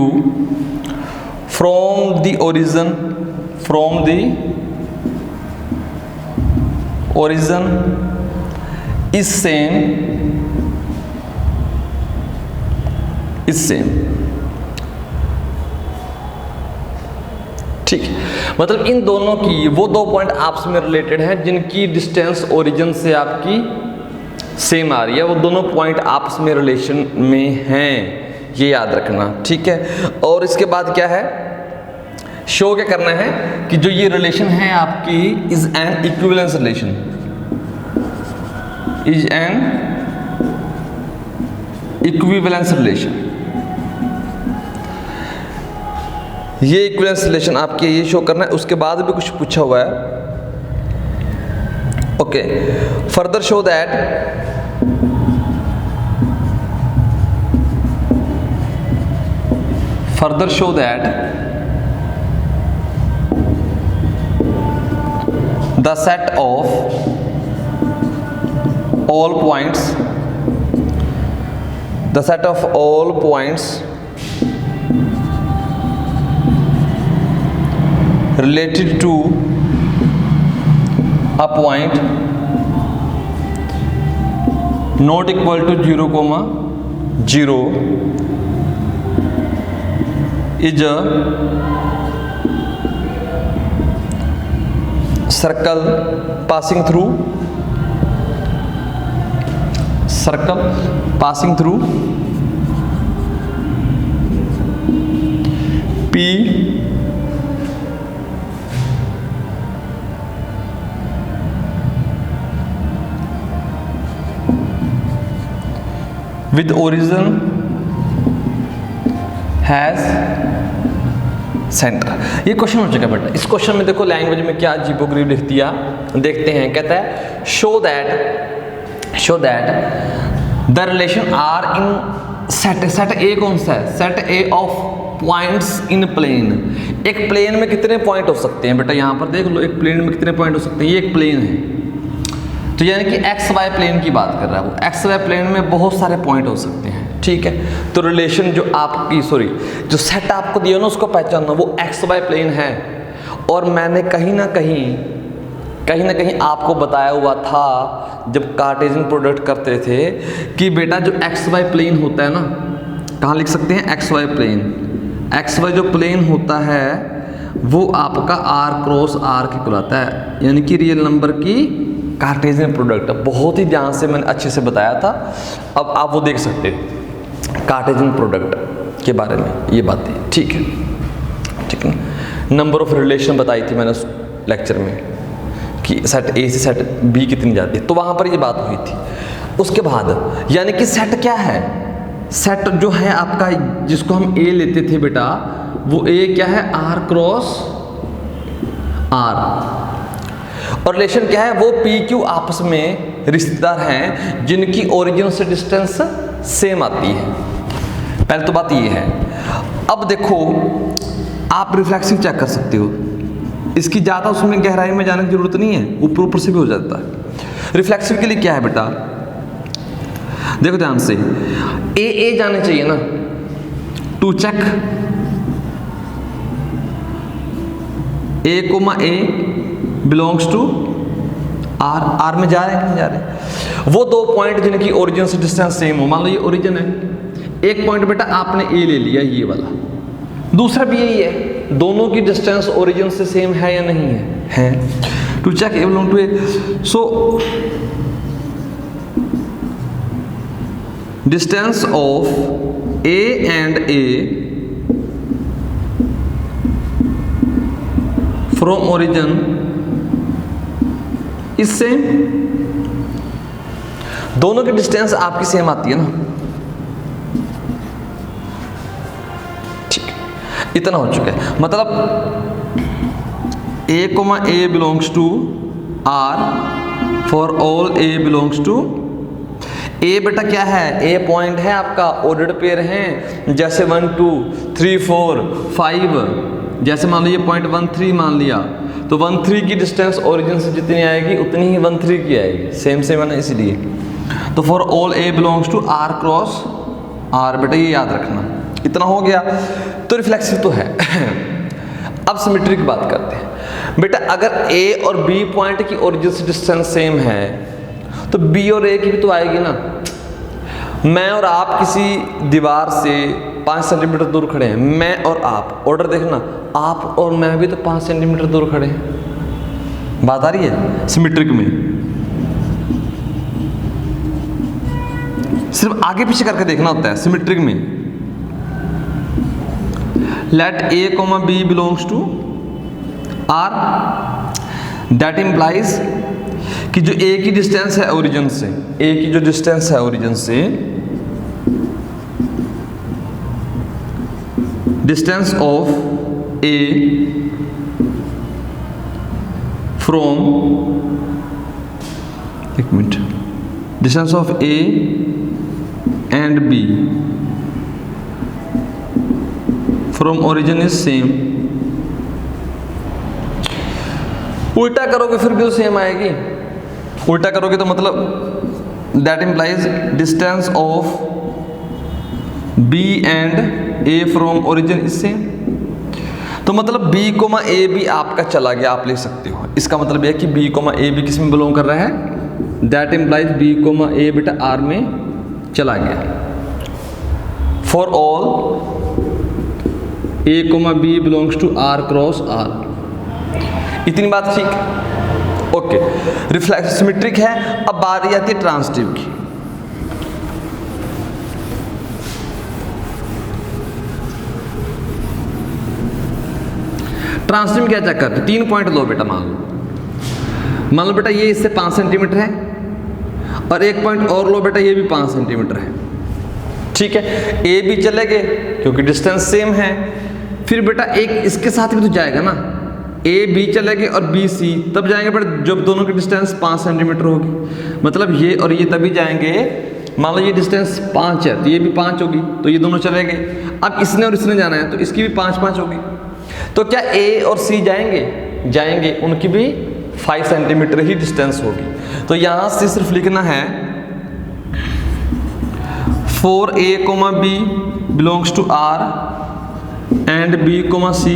from the origin is same, ठीक। मतलब इन दोनों की, वो 2 पॉइंट आपस में रिलेटेड हैं जिनकी डिस्टेंस ओरिजिन से आपकी सेम आ रही है, वो दोनों पॉइंट आपस में रिलेशन में हैं, ये याद रखना, ठीक है। और इसके बाद क्या है, शो क्या करना है कि जो ये रिलेशन है आपकी is an equivalence relation, is an equivalence relation. ये इक्विवेलेंस रिलेशन आपके ये शो करना है। उसके बाद भी कुछ पूछा हुआ है, okay. Further show that the set of all points the set of all points related to a point not equal to 0,0 is a circle passing through P with origin has centre. ये क्वेश्चन हो चुका है बेटा। इस क्वेश्चन में देखो लैंग्वेज में क्या अजीबोगरीब लिख दिया, देखते हैं। कहता है show that the relation R in set A कौन सा है? Set A of points in plane. एक प्लेन में कितने पॉइंट हो सकते हैं बेटा? यहाँ पर देख लो, एक प्लेन में कितने पॉइंट हो सकते हैं? ये एक प्लेन है, तो यानी कि एक्स वाई प्लेन की बात कर रहा है वो। एक्स वाई प्लेन में बहुत सारे पॉइंट हो सकते हैं, ठीक है। तो रिलेशन जो जो सेट आपको दिया ना, उसको पहचानना, वो एक्स वाई प्लेन है। और मैंने कहीं ना कहीं आपको बताया हुआ था जब कार्टेशियन प्रोडक्ट करते थे कि बेटा जो एक्स वाई प्लेन होता है ना, कहाँ लिख सकते हैं? X y plane. X y जो प्लेन होता है वो आपका आर क्रॉस आर के कहलाता है, यानी कि रियल नंबर की कार्टेशियन प्रोडक्ट। बहुत ही ध्यान से मैंने अच्छे से बताया था, अब आप वो देख सकते हैं कार्टेशियन प्रोडक्ट के बारे में ये बातें, ठीक है नंबर ऑफ रिलेशन बताई थी मैंने उस लेक्चर में कि सेट ए से सेट बी कितनी जाती है, तो वहाँ पर ये बात हुई थी। उसके बाद यानी कि सेट क्या है? सेट जो है आपका, जिसको हम ए लेते थे बेटा, वो ए क्या है? R cross R. और रिलेशन क्या है? वो पी क्यू आपस में रिश्तेदार हैं जिनकी ओरिजिन से डिस्टेंस सेम आती है। पहले तो बात ये है। अब देखो, आप रिफ्लेक्सिव चेक कर सकते हो, इसकी ज़्यादा उसमें गहराई में जाने की जरूरत नहीं है, ऊपर ऊपर से भी हो जाता है। रिफ्लेक्सिव के लिए क्या है बेटा? देखो ध्यान से, ए जाने चाहिए ना, to check a belongs to R में जा रहे हैं कि नहीं जा रहे? वो दो पॉइंट जिनकी ओरिजिन से डिस्टेंस सेम हो, मान लो ये ओरिजिन है, एक पॉइंट बेटा आपने ए ले लिया ये वाला, दूसरा भी यही है, दोनों की डिस्टेंस ओरिजिन से सेम है या नहीं है? To check a belong to a, so distance of a and a from origin is same. दोनों की डिस्टेंस आपकी सेम आती है ना, ठीक, इतना हो चुका है। मतलब A belongs to R for all A belongs to A. बेटा क्या है? ए पॉइंट है आपका, ऑर्डर्ड पेयर हैं, जैसे 1 2 3 4 5। जैसे मान लो ये पॉइंट 1 3 मान लिया, तो 1 3 की डिस्टेंस ओरिजिन से जितनी आएगी उतनी ही 1 3 की आएगी, सेम है ना, इसलिए। तो for all A belongs to R cross R, बेटा ये याद रखना। इतना हो गया, तो रिफ्लेक्सिव तो है। अब सिमेट्री की बात करते हैं बेटा। अगर ए और बी पॉइंट की ओरिजिन से डिस्टेंस सेम है, तो बी और ए की भी तो आएगी ना। मैं और आप किसी दीवार से 5 सेंटीमीटर दूर खड़े हैं, मैं और आप, ऑर्डर देखना, आप और मैं भी तो 5 सेंटीमीटर दूर खड़े हैं। बात आ रही है? सिमेट्रिक में सिर्फ आगे पीछे करके देखना होता है। सिमेट्रिक में let a comma b belongs to R, that implies कि जो ए की डिस्टेंस है ओरिजिन से, ए की जो डिस्टेंस है ओरिजिन से, डिस्टेंस ऑफ ए फ्रॉम, एक minute, distance of a and b from origin is same. उल्टा करोगे फिर भी तो सेम आएगी। उल्टा करोगे तो मतलब that implies distance of b and a from origin इससे, तो मतलब बी कोमा ए भी आपका चला गया, आप ले सकते हो। इसका मतलब यह है कि बी कोमा ए भी किस में बिलोंग कर रहा है, that implies b comma a बेटा आर में चला गया। For all a comma B belongs to R cross R. इतनी बात ठीक, ओके। रिफ्लेक्स सिमेट्रिक है। अब बारी आती है ट्रांसिटिव की। ट्रांसिटिव में क्या चेक करते हैं, 3 पॉइंट लो बेटा, मान लो बेटा ये इससे 5 सेंटीमीटर है, और एक पॉइंट और लो बेटा, ये भी 5 सेंटीमीटर है, ठीक है। ए भी चले गए क्योंकि डिस्टेंस सेम है। फिर बेटा एक इसके साथ भी तो जाएगा ना, ए बी चले गए और बी सी तब जाएंगे बेटा जब दोनों की डिस्टेंस 5 सेंटीमीटर होगी। मतलब ये और ये तभी जाएंगे, मान लो ये डिस्टेंस 5 है तो ये भी 5 होगी, तो ये दोनों चले गए। अब इसने और इसने जाना है तो इसकी भी 5-5 होगी। तो क्या ए और सी जाएंगे, जाएंगे, उनकी भी 5 सेंटीमीटर ही डिस्टेंस होगी। तो यहाँ से सिर्फ लिखना है for a comma B belongs to R and B comma C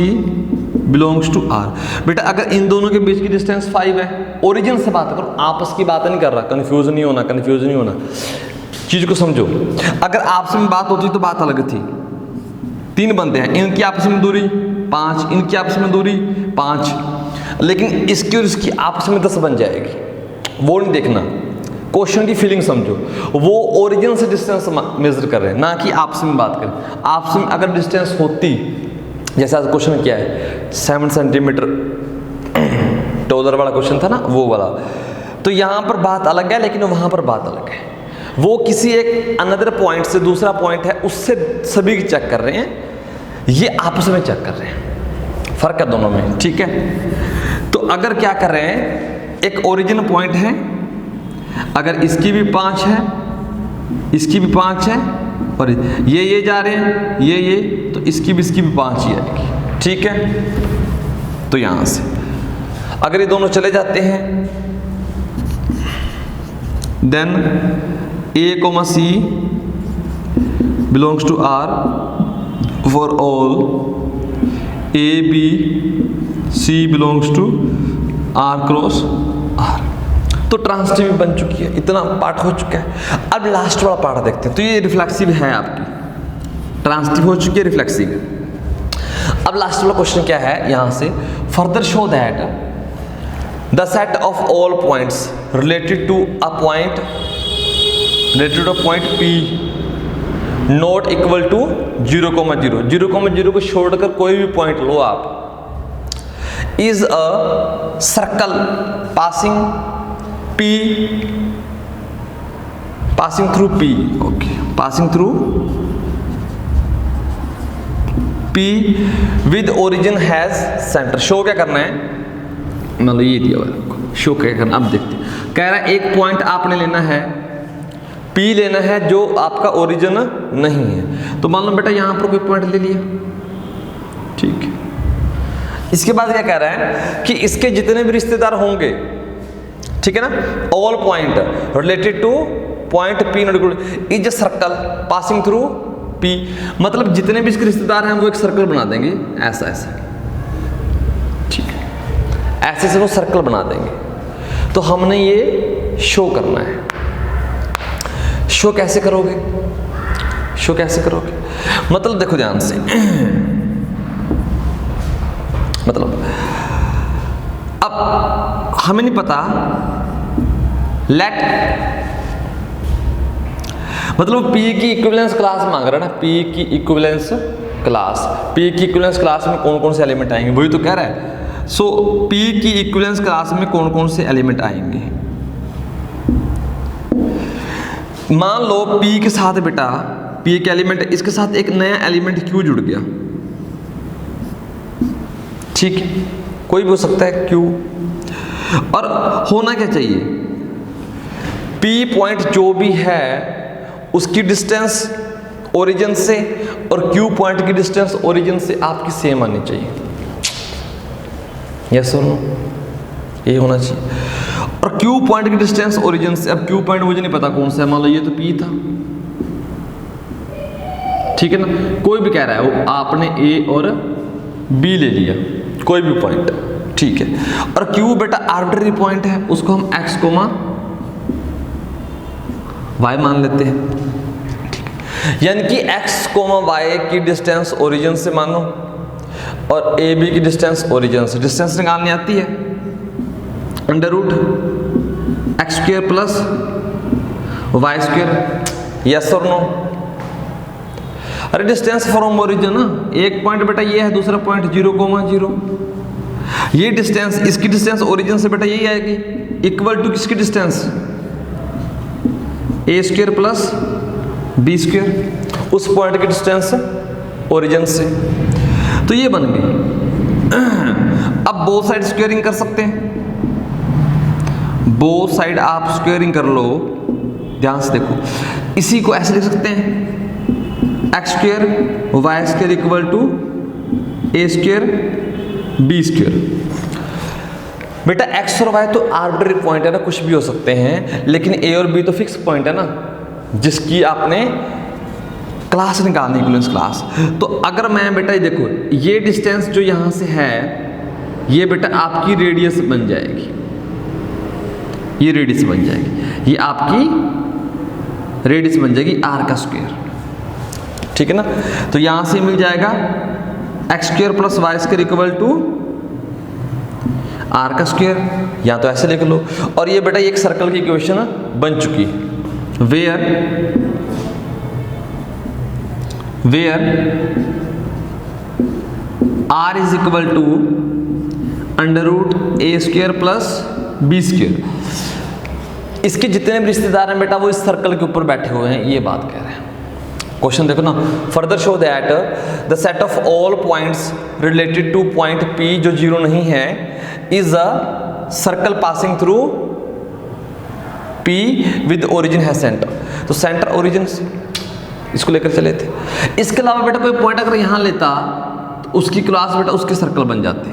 belongs to R. बेटा अगर इन दोनों के बीच की डिस्टेंस 5 है, ओरिजिन से बात करो, आपस की बात नहीं कर रहा, कंफ्यूज नहीं होना, कंफ्यूज नहीं होना, चीज को समझो। अगर आपस में बात होती तो बात अलग थी। 3 बंदे हैं, इनकी आपस में दूरी 5, इनकी आपस में दूरी 5, लेकिन इसकी और इसकी आपस में 10 बन जाएगी। वो नहीं देखना, क्वेश्चन की फीलिंग समझो। वो ओरिजिन से डिस्टेंस मेजर कर रहे हैं, ना कि आपस में बात करें। आपस में अगर डिस्टेंस होती, जैसा क्वेश्चन क्या है 7 सेंटीमीटर टॉलर वाला क्वेश्चन था ना, वो वाला, तो यहाँ पर बात अलग है लेकिन वहाँ पर बात अलग है। वो किसी एक अनदर पॉइंट से दूसरा पॉइंट है उससे सभी चेक कर रहे हैं, ये आपस में चेक कर रहे हैं, फर्क है दोनों में, ठीक है। तो अगर क्या कर रहे हैं, एक ओरिजिन पॉइंट है, अगर इसकी भी 5 है, इसकी भी 5 है, और ये जा रहे हैं, ये तो इसकी भी 5 ही आएगी, ठीक है। तो यहां से अगर ये दोनों चले जाते हैं, then a comma C belongs to R for all a b c belongs to R cross R. तो ट्रांसिटिव बन चुकी है, इतना पार्ट हो चुका है। अब लास्ट वाला पार्ट देखते हैं। तो ये रिफ्लेक्सिव है आपकी, ट्रांसिटिव हो चुकी है, रिफ्लेक्सिव। अब लास्ट वाला क्वेश्चन क्या है यहां से, further show that the set of all points related to a point P not equal to 0,0, 0,0 को छोड़कर कोई भी पॉइंट लो आप, is a circle passing through P, okay, passing through P with origin has centre. Show क्या करना है, मतलब ये दिया हुआ, शो क्या करना, अब देखते हैं। कह रहा है एक पॉइंट आपने लेना है, P लेना है जो आपका ओरिजिन नहीं है। तो मान लो बेटा यहां पर कोई पॉइंट ले लिया, ठीक है। इसके बाद क्या कह रहा है कि इसके जितने भी रिश्तेदार होंगे, ठीक है ना, all point related two point P not equal is a circle passing through P। मतलब जितने भी इसके रिश्तेदार हैं वो एक सर्कल बना देंगे, ऐसा ऐसा, ठीक है, ऐसे से वो सर्कल बना देंगे। तो हमने ये शो करना है। शो कैसे करोगे, शो कैसे करोगे, मतलब देखो ध्यान से, मतलब अब हमें नहीं पता, लेट मतलब P की इक्विवेलेंस क्लास मांग रहा है ना, P की इक्विवेलेंस क्लास, P की इक्विवेलेंस क्लास में कौन कौन से एलिमेंट आएंगे, वही तो कह रहा है। सो P की इक्विवेलेंस क्लास में कौन कौन से एलिमेंट आएंगे। मान लो P के साथ बेटा, P के एलिमेंट, इसके साथ एक नया एलिमेंट Q जुड़ गया, ठीक है, कोई भी हो सकता है Q। और होना क्या चाहिए, P पॉइंट जो भी है उसकी डिस्टेंस ओरिजिन से और Q पॉइंट की डिस्टेंस ओरिजिन से आपकी सेम आनी चाहिए, यस और नो, ये होना चाहिए। और Q पॉइंट की डिस्टेंस ओरिजिन से, अब Q पॉइंट मुझे नहीं पता कौन सा है, मान लो ये तो P था, ठीक है ना, कोई भी कह रहा है वो आपने ए और बी ले लिया, कोई भी पॉइंट, ठीक है। और क्यू बेटा आर्बिट्रेरी पॉइंट है, उसको हम एक्स कोमा वाई मान लेते हैं, ठीक है। यानी कि एक्स कोमा वाई की डिस्टेंस ओरिजिन से मानो और ए बी की डिस्टेंस ओरिजिन से, डिस्टेंस निकालनी आती है, under root x square plus y square, yes और नो। अरे डिस्टेंस फ्रॉम ओरिजिन ना, एक पॉइंट बेटा ये है, दूसरा पॉइंट 0,0, ये डिस्टेंस, इसकी डिस्टेंस ओरिजिन से बेटा यही आएगी, इक्वल टू किसकी डिस्टेंस, ए स्क्वायर प्लस बी स्क्वायर, उस पॉइंट की डिस्टेंस ओरिजिन से। तो ये बन गई। अब बोथ साइड स्क्वायरिंग कर सकते हैं, बोथ साइड आप स्क्वायरिंग कर लो, ध्यान से देखो, इसी को ऐसे लिख सकते हैं, x square y square equal to a square b square. बेटा एक्स और वाई तो आर्बिट्रेरी पॉइंट है ना, कुछ भी हो सकते हैं, लेकिन ए और बी तो फिक्स पॉइंट है ना, जिसकी आपने क्लास निकालनी, इक्विवेलेंस क्लास। तो अगर मैं बेटा ये देखो, ये डिस्टेंस जो यहां से है, ये बेटा आपकी रेडियस बन जाएगी, ये रेडियस बन जाएगी, ये आपकी रेडियस बन जाएगी आर का स्क्वायर, ठीक है ना। तो यहां से मिल जाएगा x square plus y square equal to r का स्क्वायर, या तो ऐसे लिख लो। और ये बेटा एक सर्कल की इक्वेशन बन चुकी है, where r is equal to under root a square plus b square. इसके जितने भी रिश्तेदार हैं बेटा वो इस सर्कल के ऊपर बैठे हुए हैं, ये बात कह रहे हैं। क्वेश्चन देखो ना, further show that the set of all points related two point P जो 0 नहीं है is a circle passing through P with origin है सेंटर। तो सेंटर ओरिजिन इसको लेकर चले थे। इसके अलावा बेटा कोई पॉइंट अगर यहां लेता तो उसकी क्लास बेटा उसके सर्कल बन जाते।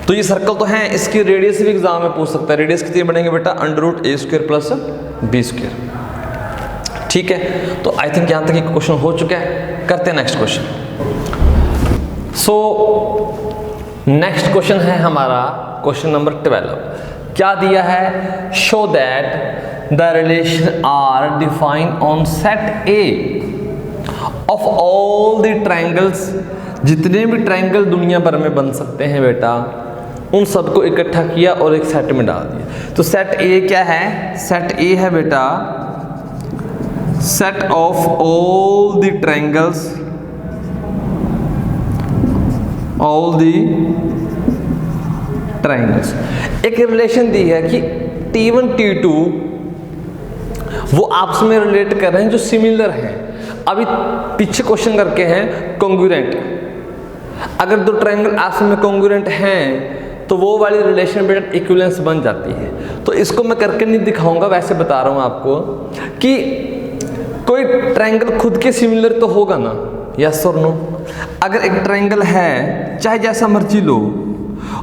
तो ये सर्कल तो है, इसकी रेडियस भी एग्जाम में पूछ सकता है। रेडियस कितनी बनेंगे बेटा, under root a square plus b square, ठीक है। तो आई थिंक यहां तक एक क्वेश्चन हो चुका है, करते हैं next question. So next question है हमारा क्वेश्चन नंबर 12। क्या दिया है, show that the relation R define on set A of all the triangles. जितने भी ट्रायंगल दुनिया भर में बन सकते हैं बेटा, उन सबको इकट्ठा किया और एक सेट में डाल दिया। तो सेट ए क्या है, सेट ए है बेटा set of all the triangles, all the triangles. एक रिलेशन दी है कि T1 T2 वो आपस में रिलेट कर रहे हैं जो सिमिलर हैं। अभी पीछे क्वेश्चन करके हैं कॉन्ग्रुएंट। अगर दो ट्रायंगल आपस में कॉन्ग्रुएंट हैं तो वो वाली रिलेशन बेटा इक्विवेलेंस बन जाती है। तो इसको मैं करके नहीं दिखाऊंगा, वैसे बता रहा हूं आपको कि कोई ट्रायंगल खुद के सिमिलर तो होगा ना, यस और नो। अगर एक ट्रायंगल है चाहे जैसा मर्जी लो,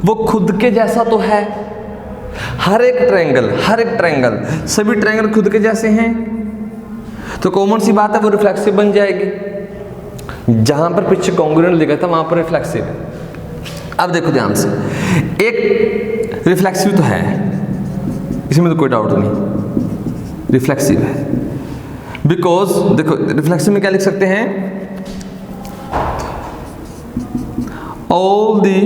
वो खुद के जैसा तो है। हर एक ट्रायंगल सभी ट्रायंगल खुद के जैसे हैं, तो कॉमन सी बात है वो रिफ्लेक्सिव बन जाएगी। जहां पर पीछे कॉन्ग्रुएंट लिखा था वहां पर रिफ्लेक्सिव है। अब देखो ध्यान से, एक रिफ्लेक्सिव तो है, इसमें तो कोई डाउट नहीं, रिफ्लेक्सिव है। बिकॉज देखो रिफ्लेक्सिव में क्या लिख सकते हैं, all the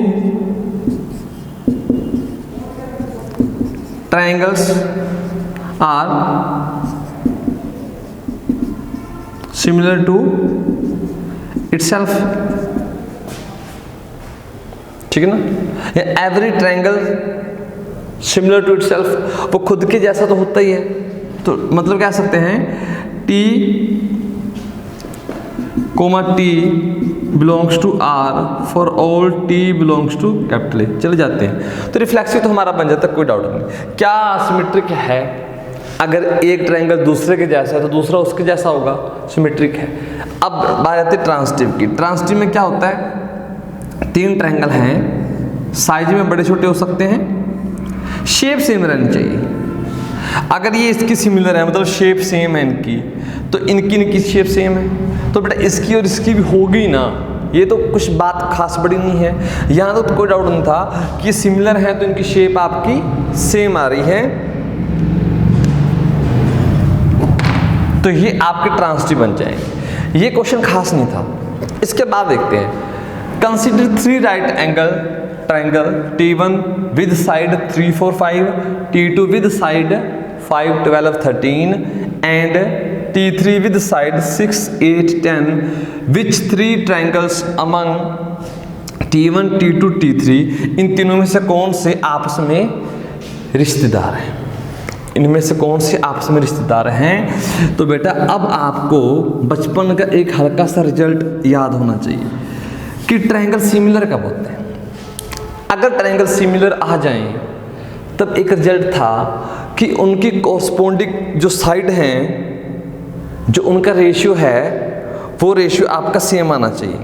triangles are similar to itself, ठीक है ना। Every triangle similar to itself, वो खुद के जैसा तो होता ही है। तो मतलब कह सकते हैं T, T belongs to R for all T belongs to capital A। चले जाते हैं, तो रिफ्लेक्सिव तो हमारा बन जाता है, कोई डाउट नहीं। क्या सिमेट्रिक है, अगर एक ट्रायंगल दूसरे के जैसा है तो दूसरा उसके जैसा होगा, सिमेट्रिक है। अब बात आती है ट्रांसिटिव की। ट्रांसिटिव में क्या होता है, 3 ट्रायंगल हैं, साइज में बड़े छोटे हो सकते हैं, शेप सेम रहनी चाहिए। अगर ये इसकी सिमिलर है, मतलब शेप सेम है इनकी, तो इनकी शेप सेम है, तो बेटा इसकी और इसकी भी होगी ना। ये तो कुछ बात खास बड़ी नहीं है, यहाँ तो कोई डाउट नहीं था कि ये सिमिलर है तो इनकी शेप आपकी सेम आ रही है, तो ये आपके ट्रांसिटिव बन जाएंगे। ये क्वेश्चन खास नहीं था। इसके बाद देखते हैं, consider 3 right angle triangle T1 with side 3, 4, 5, T2 with side 5, 12, 13 and T3 with side 6, 8, 10 which 3 triangles among T1, T2, T3, इन तीनों में से कौन से आपस में रिश्तेदार हैं? इनमें से कौन से आपस में रिश्तेदार हैं? तो बेटा अब आपको बचपन का एक हल्का सा रिजल्ट याद होना चाहिए कि ट्रायंगल सिमिलर कब होते हैं। अगर ट्रायंगल सिमिलर आ जाएं तब एक रिजल्ट था कि उनकी कॉरस्पॉन्डिंग जो साइड हैं, जो उनका रेशियो है, वो रेशियो आपका सेम आना चाहिए।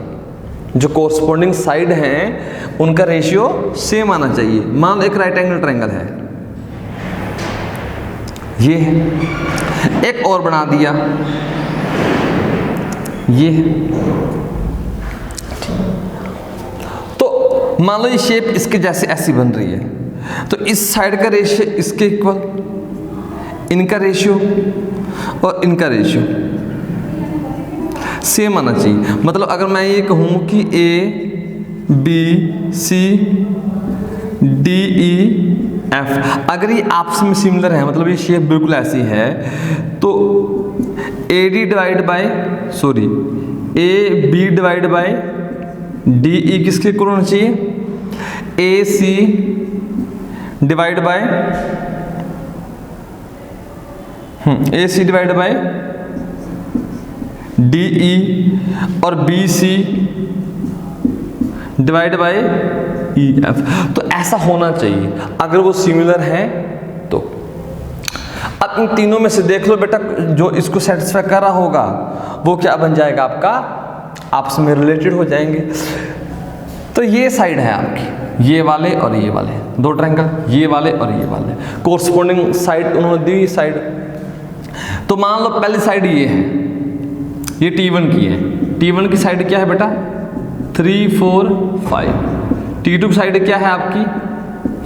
जो कॉरस्पॉन्डिंग साइड हैं उनका रेशियो सेम आना चाहिए। मान लो एक राइट एंगल ट्रायंगल है, ये है, एक और बना दिया, ये है। तो मान लो ये शेप इसके जैसे ऐसी बन रही है, तो इस साइड का रेशियो इसके इक्वल, इनका रेशियो और इनका रेशियो सेम आना चाहिए। मतलब अगर मैं ये कहूँ कि A B C D E F, अगर ये आपस में सिमिलर है, मतलब ये शेप बिल्कुल ऐसी है, तो AD divide by AB divide by DE किसके इक्वल होना चाहिए? AC divide by AC divide by DE और BC डिवाइड बाय EF। तो ऐसा होना चाहिए अगर वो सिमिलर हैं तो। अब इन तीनों में से देख लो बेटा, जो इसको सेटिस्फाई कर रहा होगा वो क्या बन जाएगा आपका, आपस में रिलेटेड हो जाएंगे। तो ये साइड है आपकी, ये वाले और ये वाले, दो ट्रायंगल, ये वाले और ये वाले, कोरस्पॉन्डिंग साइड उन्होंने दी साइड। तो मान लो पहली साइड ये है, ये T1 की है। T1 की साइड क्या है बेटा? 3, 4, 5। T2 की साइड क्या है आपकी?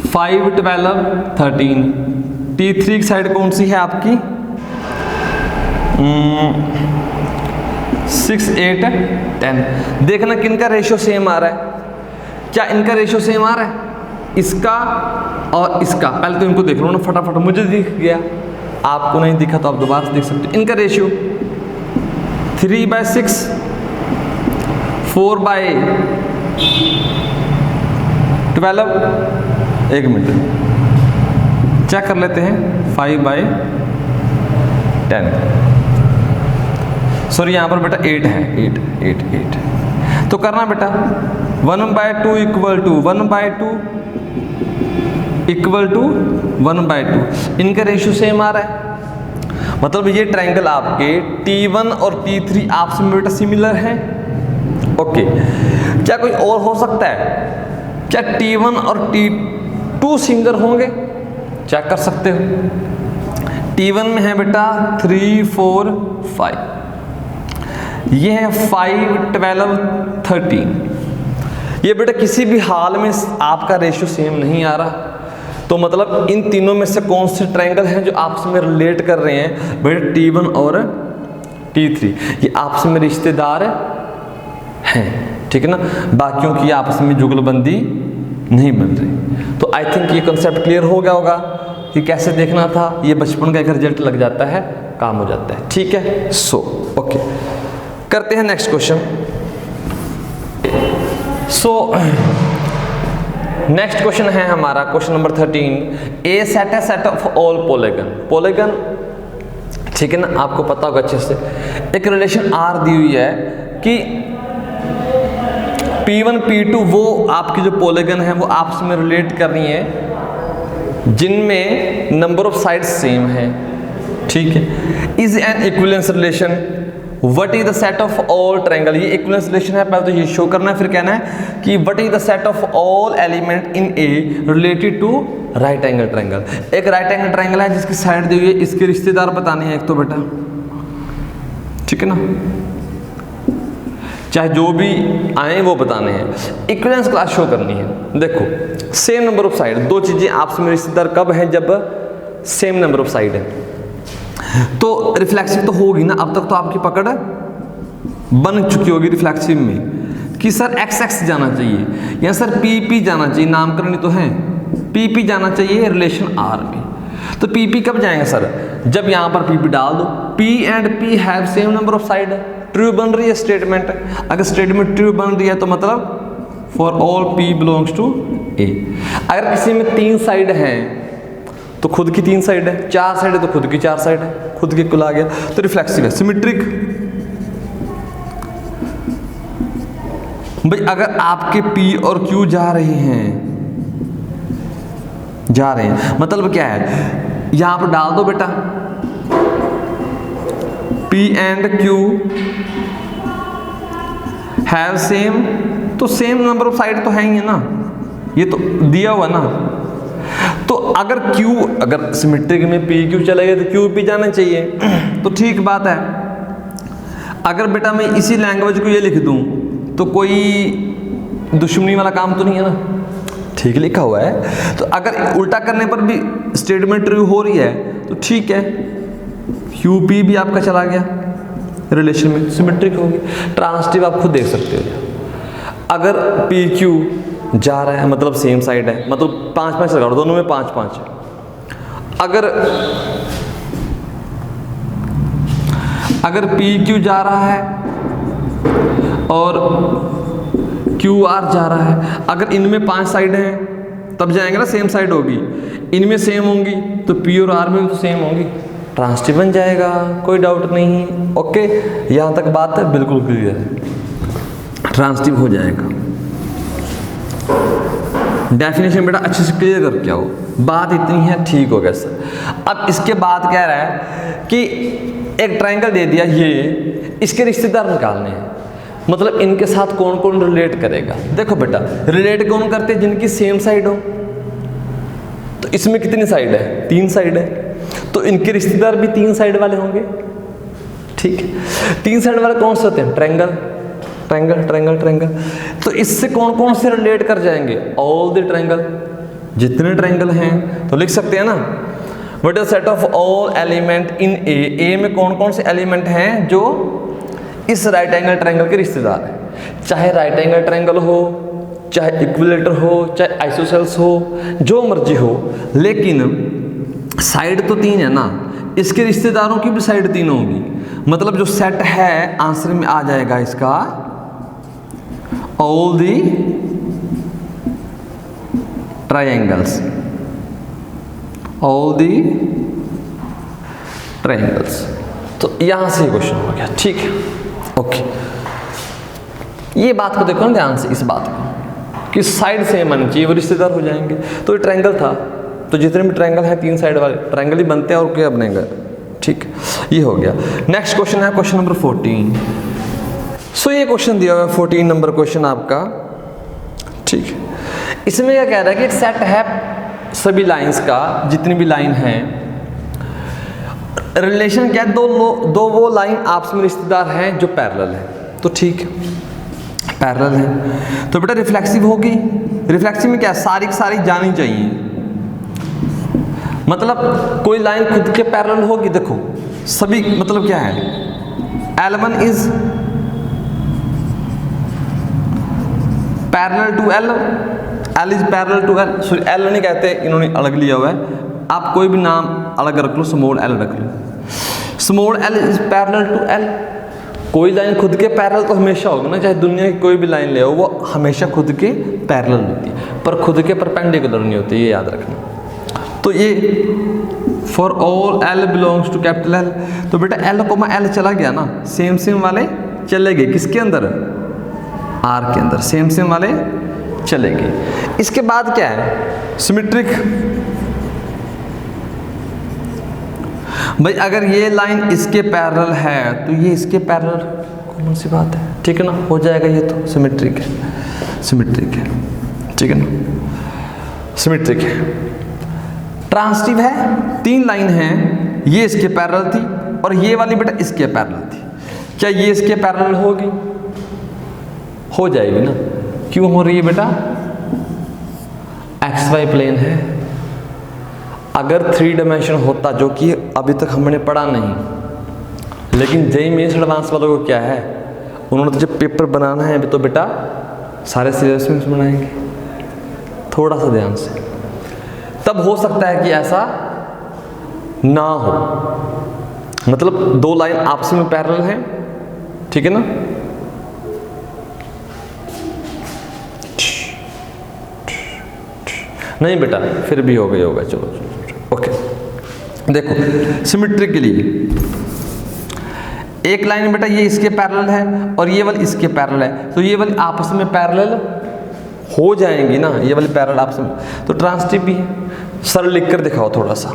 5, 12, 13। T3 की साइड कौन सी है आपकी? 6, 8, 10। देखना किनका रेशियो सेम आ रहा है। क्या इनका रेशियो सेम आ रहा है? इसका और इसका। पहले तो इनको देख लो ना फटाफट, मुझे दिख गया, आपको नहीं दिखा तो आप दोबारा से देख सकते हो। इनका रेशियो 3/6, 4/12, 1 मिनट चेक कर लेते हैं, 5/10, सॉरी यहाँ पर बेटा 8 है, 8। तो करना बेटा 1/2 इक्वल टू 1/2 इक्वल टू 1/2। इनका रेशियो सेम आ रहा है, मतलब ये ट्रायंगल आपके T1 और T3 आपस में बेटा सिमिलर है। ओके, क्या कोई और हो सकता है? क्या T1 और T2 सिमिलर होंगे? चेक कर सकते हो। T1 में है बेटा 3, 4, 5, ये है 5, 12, 13। ये बेटा किसी भी हाल में आपका रेशियो सेम नहीं आ रहा, तो मतलब इन तीनों में से कौन से ट्रायंगल हैं जो आपस में रिलेट कर रहे हैं? बेटा T1 और T3 ये आपस में रिश्तेदार हैं, ठीक है ना। बाकियों की आपस में जुगलबंदी नहीं बन रही। तो आई थिंक ये कंसेप्ट क्लियर हो गया होगा कि कैसे देखना था। ये बचपन का एक रिजल्ट लग जाता है, काम हो जाता है, ठीक है। ओके, करते हैं नेक्स्ट क्वेश्चन। नेक्स्ट क्वेश्चन है हमारा क्वेश्चन नंबर 13। ए सेट है सेट ऑफ ऑल पॉलीगन, ठीक है ना, आपको पता होगा अच्छे से। एक रिलेशन R दी हुई है कि P1 P2 वो आपकी जो पॉलीगन है वो आपस में रिलेट कर रही है जिनमें नंबर ऑफ साइड्स सेम है, ठीक है। Is an equivalence relation, what is the set of all triangle. ये इक्विवेलेंस रिलेशन है, पहले तो ये शो करना है, फिर कहना है कि what is the set of all element in A related to right angle triangle. एक राइट एंगल ट्रायंगल है जिसकी साइड दी हुई है, इसके रिश्तेदार बताने हैं एक तो बेटा, ठीक है ना, चाहे जो भी आए वो बताने हैं। इक्विवेलेंस क्लास शो करनी है। देखो सेम नंबर ऑफ साइड, दो चीजें आपस में रिश्तेदार कब हैं, जब सेम नंबर ऑफ साइड है। तो रिफ्लेक्सिव तो होगी ना, अब तक तो आपकी पकड़ बन चुकी होगी रिफ्लेक्सिव में कि सर एक्स एक्स जाना चाहिए या सर पी पी जाना चाहिए, नामकरण तो है, पी पी जाना चाहिए रिलेशन आर में। तो पी पी कब जाएंगे सर, जब यहाँ पर पी पी डाल दो, P and P have same number of side, true बन रही है स्टेटमेंट। अगर स्टेटमेंट ट्रू बन रही है तो मतलब for all P belongs to A. अगर किसी में 3 साइड हैं तो खुद की 3 साइड है, 4 साइड है तो खुद की 4 साइड है, खुद की कुल आ गया, तो रिफ्लेक्सिव है। सिमेट्रिक भाई अगर आपके P और Q जा रहे हैं मतलब क्या है, यहां पर डाल दो बेटा P and Q have same, तो सेम नंबर ऑफ साइड तो है ही है ना, ये तो दिया हुआ ना। तो अगर Q, अगर सिमेट्रिक में P Q चले गए तो Q P जाना चाहिए, तो ठीक बात है। अगर बेटा मैं इसी लैंग्वेज को ये लिख दूं तो कोई दुश्मनी वाला काम तो नहीं है ना, ठीक लिखा हुआ है। तो अगर उल्टा करने पर भी स्टेटमेंट ट्रू हो रही है तो ठीक है, क्यू पी भी आपका चला गया रिलेशन में, सिमेट्रिक होगी। ट्रांसिटिव आप खुद देख सकते हो, अगर पी क्यू जा रहा है मतलब सेम साइड है, मतलब 5-5 लगा, दोनों में 5-5 है। अगर पी क्यू जा रहा है और क्यू आर जा रहा है, अगर इनमें 5 साइड हैं तब जाएंगे ना, सेम साइड होगी, इनमें सेम होंगी तो पी और आर में भी तो सेम होंगी, ट्रांसिटिव बन जाएगा, कोई डाउट नहीं। ओके, यहां तक बात है बिल्कुल क्लियर है, ट्रांसिटिव हो जाएगा। डेफिनेशन बेटा अच्छे से क्लियर करके आओ, बात इतनी है, ठीक हो गया सर। अब इसके बाद कह रहा है कि एक ट्रायंगल दे दिया, ये इसके रिश्तेदार निकालने हैं, मतलब इनके साथ कौन कौन रिलेट करेगा। देखो बेटा रिलेट कौन करते हैं, जिनकी सेम साइड हो। तो इसमें कितनी साइड है, 3 साइड है, तो इनके रिश्तेदार भी 3 साइड वाले होंगे, ठीक है। 3 साइड वाले कौन से होते हैं, ट्रायंगल ट्रायंगल ट्रायंगल ट्रायंगल। तो इससे कौन कौन से रिलेट कर जाएंगे, ऑल द ट्रायंगल, जितने ट्रायंगल हैं। तो लिख सकते हैं ना, what is set of all element in A में कौन कौन से एलिमेंट हैं जो इस राइट एंगल ट्रायंगल के रिश्तेदार हैं। चाहे राइट एंगल ट्रायंगल हो, चाहे इक्विलेटर हो, चाहे आइसोसेल्स हो, जो मर्जी हो, लेकिन साइड तो 3 है ना, इसके रिश्तेदारों की भी साइड 3 होगी। मतलब जो सेट है आंसर में आ जाएगा इसका all the triangles, all the triangles. तो यहां से क्वेश्चन हो गया, ठीक है, ओके। ये बात को देखो ना ध्यान से, इस बात को कि साइड सेम आनी चाहिए, वो रिश्तेदार हो जाएंगे। तो ये ट्रायंगल था, तो जितने भी ट्रायंगल हैं 3 साइड वाले ट्रायंगल ही बनते हैं, और क्या बनेगा, ठीक। ये हो गया। नेक्स्ट क्वेश्चन है क्वेश्चन नंबर 14। सो ये क्वेश्चन दिया हुआ है 14 नंबर क्वेश्चन आपका, ठीक है। इसमें क्या कह रहा है कि एक सेट है सभी लाइंस का, जितनी भी लाइन है, रिलेशन क्या है, दो वो लाइन आपस में रिश्तेदार हैं जो पैरेलल है, तो ठीक है, पैरेलल है। तो बेटा रिफ्लेक्सिव होगी। रिफ्लेक्सिव में क्या, सारी की सारी जानी चाहिए, मतलब कोई लाइन खुद के पैरेलल होगी। देखो सभी, मतलब क्या है, L1 is parallel to L, L is parallel to L, sorry L नहीं कहते, इन्होंने अलग लिया हुआ है, आप कोई भी नाम अलग रख लो, स्मॉल L रख लो। Small L is parallel to L। कोई लाइन खुद के पैरेलल तो हमेशा होगी ना, चाहे दुनिया की कोई भी लाइन ले आओ, वो हमेशा खुद के पैरेलल होती है, पर खुद के परपेंडिकुलर नहीं होती, ये याद रखना। तो ये for all L belongs to capital L, तो बेटा L कोमा L चला गया ना, सेम सेम वाले चले गए, किसके अंदर, R के अंदर, सेम सेम वाले चले गए। इसके बाद क्या है, सिमेट्रिक। भाई अगर ये लाइन इसके पैरेलल है तो ये इसके पैरेलल, कौन सी बात है, ठीक है ना, हो जाएगा, ये तो सिमेट्रिक है, सिमेट्रिक है, ठीक है ना, सिमेट्रिक है। ट्रांसिटिव है, 3 लाइन है, ये इसके पैरेलल थी और ये वाली बेटा इसके पैरेलल थी। क्या ये इसके पैरेलल होगी? हो जाएगी ना। क्यों हो रही है बेटा? XY प्लेन है। अगर 3 डायमेंशन होता, जो कि अभी तक हमने पढ़ा नहीं, लेकिन जेईई मेंस एडवांस वालों को क्या है, उन्होंने तो जब पेपर बनाना है तो बेटा सारे सिलेबस में बनाएंगे, थोड़ा सा ध्यान से। तब हो सकता है कि ऐसा ना हो, मतलब 2 लाइन आपस में पैरेलल हैं, ठीक है ना। नहीं बेटा फिर भी हो गया होगा, चलो ओके। देखो सिमेट्री के लिए एक लाइन बेटा ये इसके पैरेलल है और ये वाली इसके पैरेलल है, तो ये वाली आपस में पैरेलल हो जाएंगी ना, ये वाली पैरेलल आपस में, तो ट्रांसिटिव भी है। सर लिख कर दिखाओ थोड़ा सा।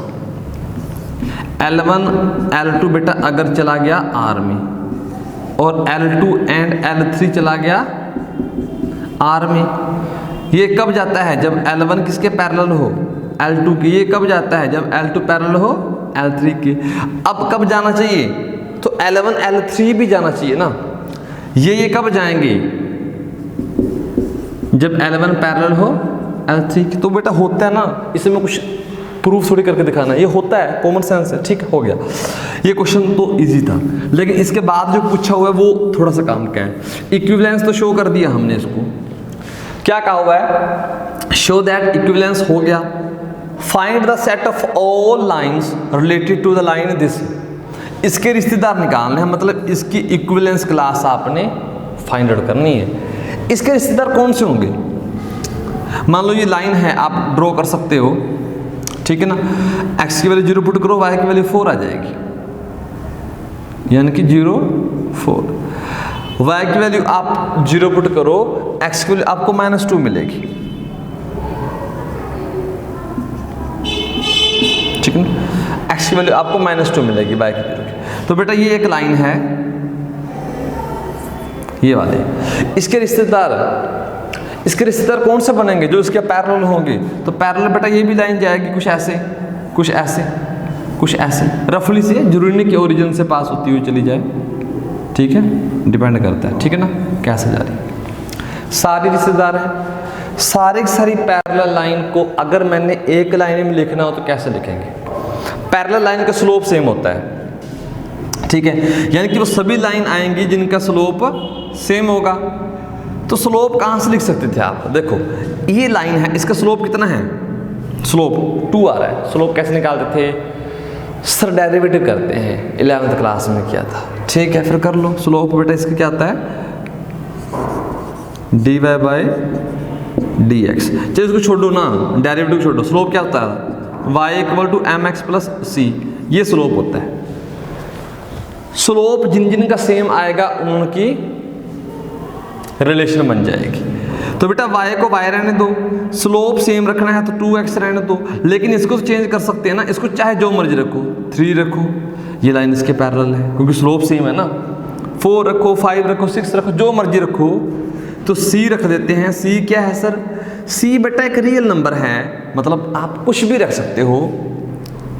L1 L2 बेटा अगर चला गया R में और L2 एंड L3 चला गया R में, ये कब जाता है? जब L1 किसके पैरेलल हो? L2 के। ये कब जाता है? जब L2 पैरेलल हो L3 के। अब कब जाना चाहिए? तो L1 L3 भी जाना चाहिए ना। ये कब जाएंगे? जब L1 पैरेलल हो L3 के। तो बेटा होता है ना, इसमें कुछ प्रूफ थोड़ी करके दिखाना, ये होता है, कॉमन सेंस है, ठीक हो गया। ये क्वेश्चन तो इजी था, लेकिन इसके बाद जो पूछा हुआ है वो थोड़ा सा काम का है। इक्विवेलेंस तो शो कर दिया हमने, इसको क्या कहा हुआ है? शो दैट इक्विवेलेंस हो गया। Find the set of all lines related to the line this. इसके रिश्तेदार निकालने हैं, मतलब इसकी इक्विवेलेंस क्लास आपने फाइंड आउट करनी है। इसके रिश्तेदार कौन से होंगे? मान लो ये लाइन है, आप ड्रॉ कर सकते हो, ठीक है ना। x की वैल्यू 0 पुट करो, y की वैल्यू 4 आ जाएगी, यानी कि 0 4। y की वैल्यू आप 0 पुट करो, x की वैल्यू आपको -2 मिलेगी, ठीक है ना। x की वैल्यू आपको -2 मिलेगी y की वैल्यू। तो बेटा ये एक लाइन है, ये वाले। इसके रिश्तेदार कौन से बनेंगे? जो इसके पैरेलल होंगे। तो पैरेलल बेटा ये भी लाइन जाएगी कुछ ऐसे, कुछ ऐसे, कुछ ऐसे, रफली से, जरूरी नहीं कि ओरिजिन से पास होती हुई चली जाए, ठीक है, डिपेंड करता है, ठीक है ना, कैसे जा रही। सारे रिश्तेदार हैं। सारी पैरेलल लाइन को अगर मैंने एक लाइन में लिखना हो तो कैसे लिखेंगे? पैरेलल लाइन का स्लोप सेम होता है, ठीक है, यानी कि वो सभी लाइन आएंगी जिनका स्लोप सेम होगा। तो स्लोप कहाँ से लिख सकते थे आप? देखो ये लाइन है, इसका स्लोप कितना है? स्लोप 2 आ रहा है। स्लोप कैसे निकालते थे? सर डेरिवेटिव करते हैं, 11th क्लास में किया था, ठीक है, फिर कर लो। स्लोप बेटा इसका क्या आता है? dy by dx। चलिए इसको छोड़ दो ना, डेरिवेटिव छोड़ दो। स्लोप क्या होता है? y equal to mx plus c, ये स्लोप होता है। स्लोप जिन का सेम आएगा उनकी रिलेशन बन जाएगी। तो बेटा y को y रहने दो, स्लोप सेम रखना है तो 2x रहने दो, लेकिन इसको तो चेंज कर सकते हैं ना, इसको चाहे जो मर्जी रखो, 3 रखो, ये लाइन इसके पैरेलल है क्योंकि स्लोप सेम है ना। 4 रखो, 5 रखो, 6 रखो, जो mर्जी रखो। तो c रख देते हैं। c क्या है सर? c बेटा एक रियल नंबर है, मतलब आप कुछ भी रख सकते हो,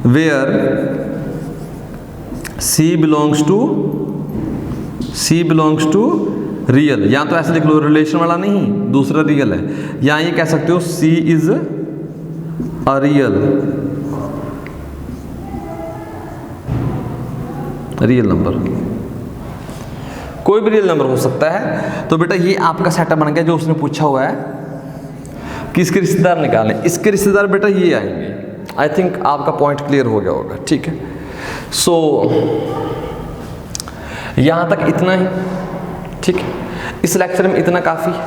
where c belongs to real. या तो ऐसे लिख लो, रिलेशन वाला नहीं, दूसरा रियल है, या ये कह सकते हो c is a real number, कोई भी रियल नंबर हो सकता है। तो बेटा ये आपका सेटअप बन गया जो उसने पूछा हुआ है कि इसके रिश्तेदार निकालें। इसके रिश्तेदार बेटा ये आएंगे। आई थिंक आपका पॉइंट क्लियर हो गया होगा, ठीक है। सो यहाँ तक इतना ही, ठीक है। इस लेक्चर में इतना काफ़ी है।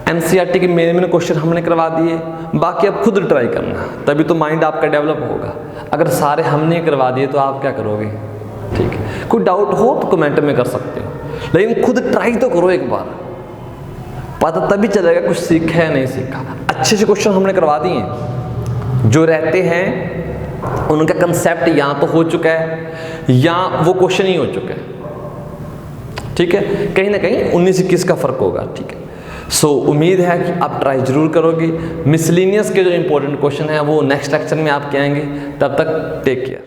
एनसीईआरटी के मेन क्वेश्चन हमने करवा दिए, बाकी आप खुद ट्राई करना, तभी तो माइंड आपका डेवलप होगा। अगर सारे हमने करवा दिए तो आप क्या करोगे, ठीक है। कोई डाउट हो तो कमेंट में कर सकते हो, लेकिन खुद ट्राई तो करो एक बार, पता तभी चलेगा कुछ सीखा है नहीं सीखा। अच्छे से क्वेश्चन हमने करवा दिए, जो रहते हैं उनका कंसेप्ट या तो हो चुका है या वो क्वेश्चन ही हो चुका है, ठीक है। कहीं ना कहीं 19-21 का फर्क होगा, ठीक है। सो उम्मीद है कि आप ट्राई ज़रूर करोगे। मिसलिनियस के जो इंपॉर्टेंट क्वेश्चन हैं वो नेक्स्ट लेक्चर में आपके आएंगे। तब तक टेक केयर।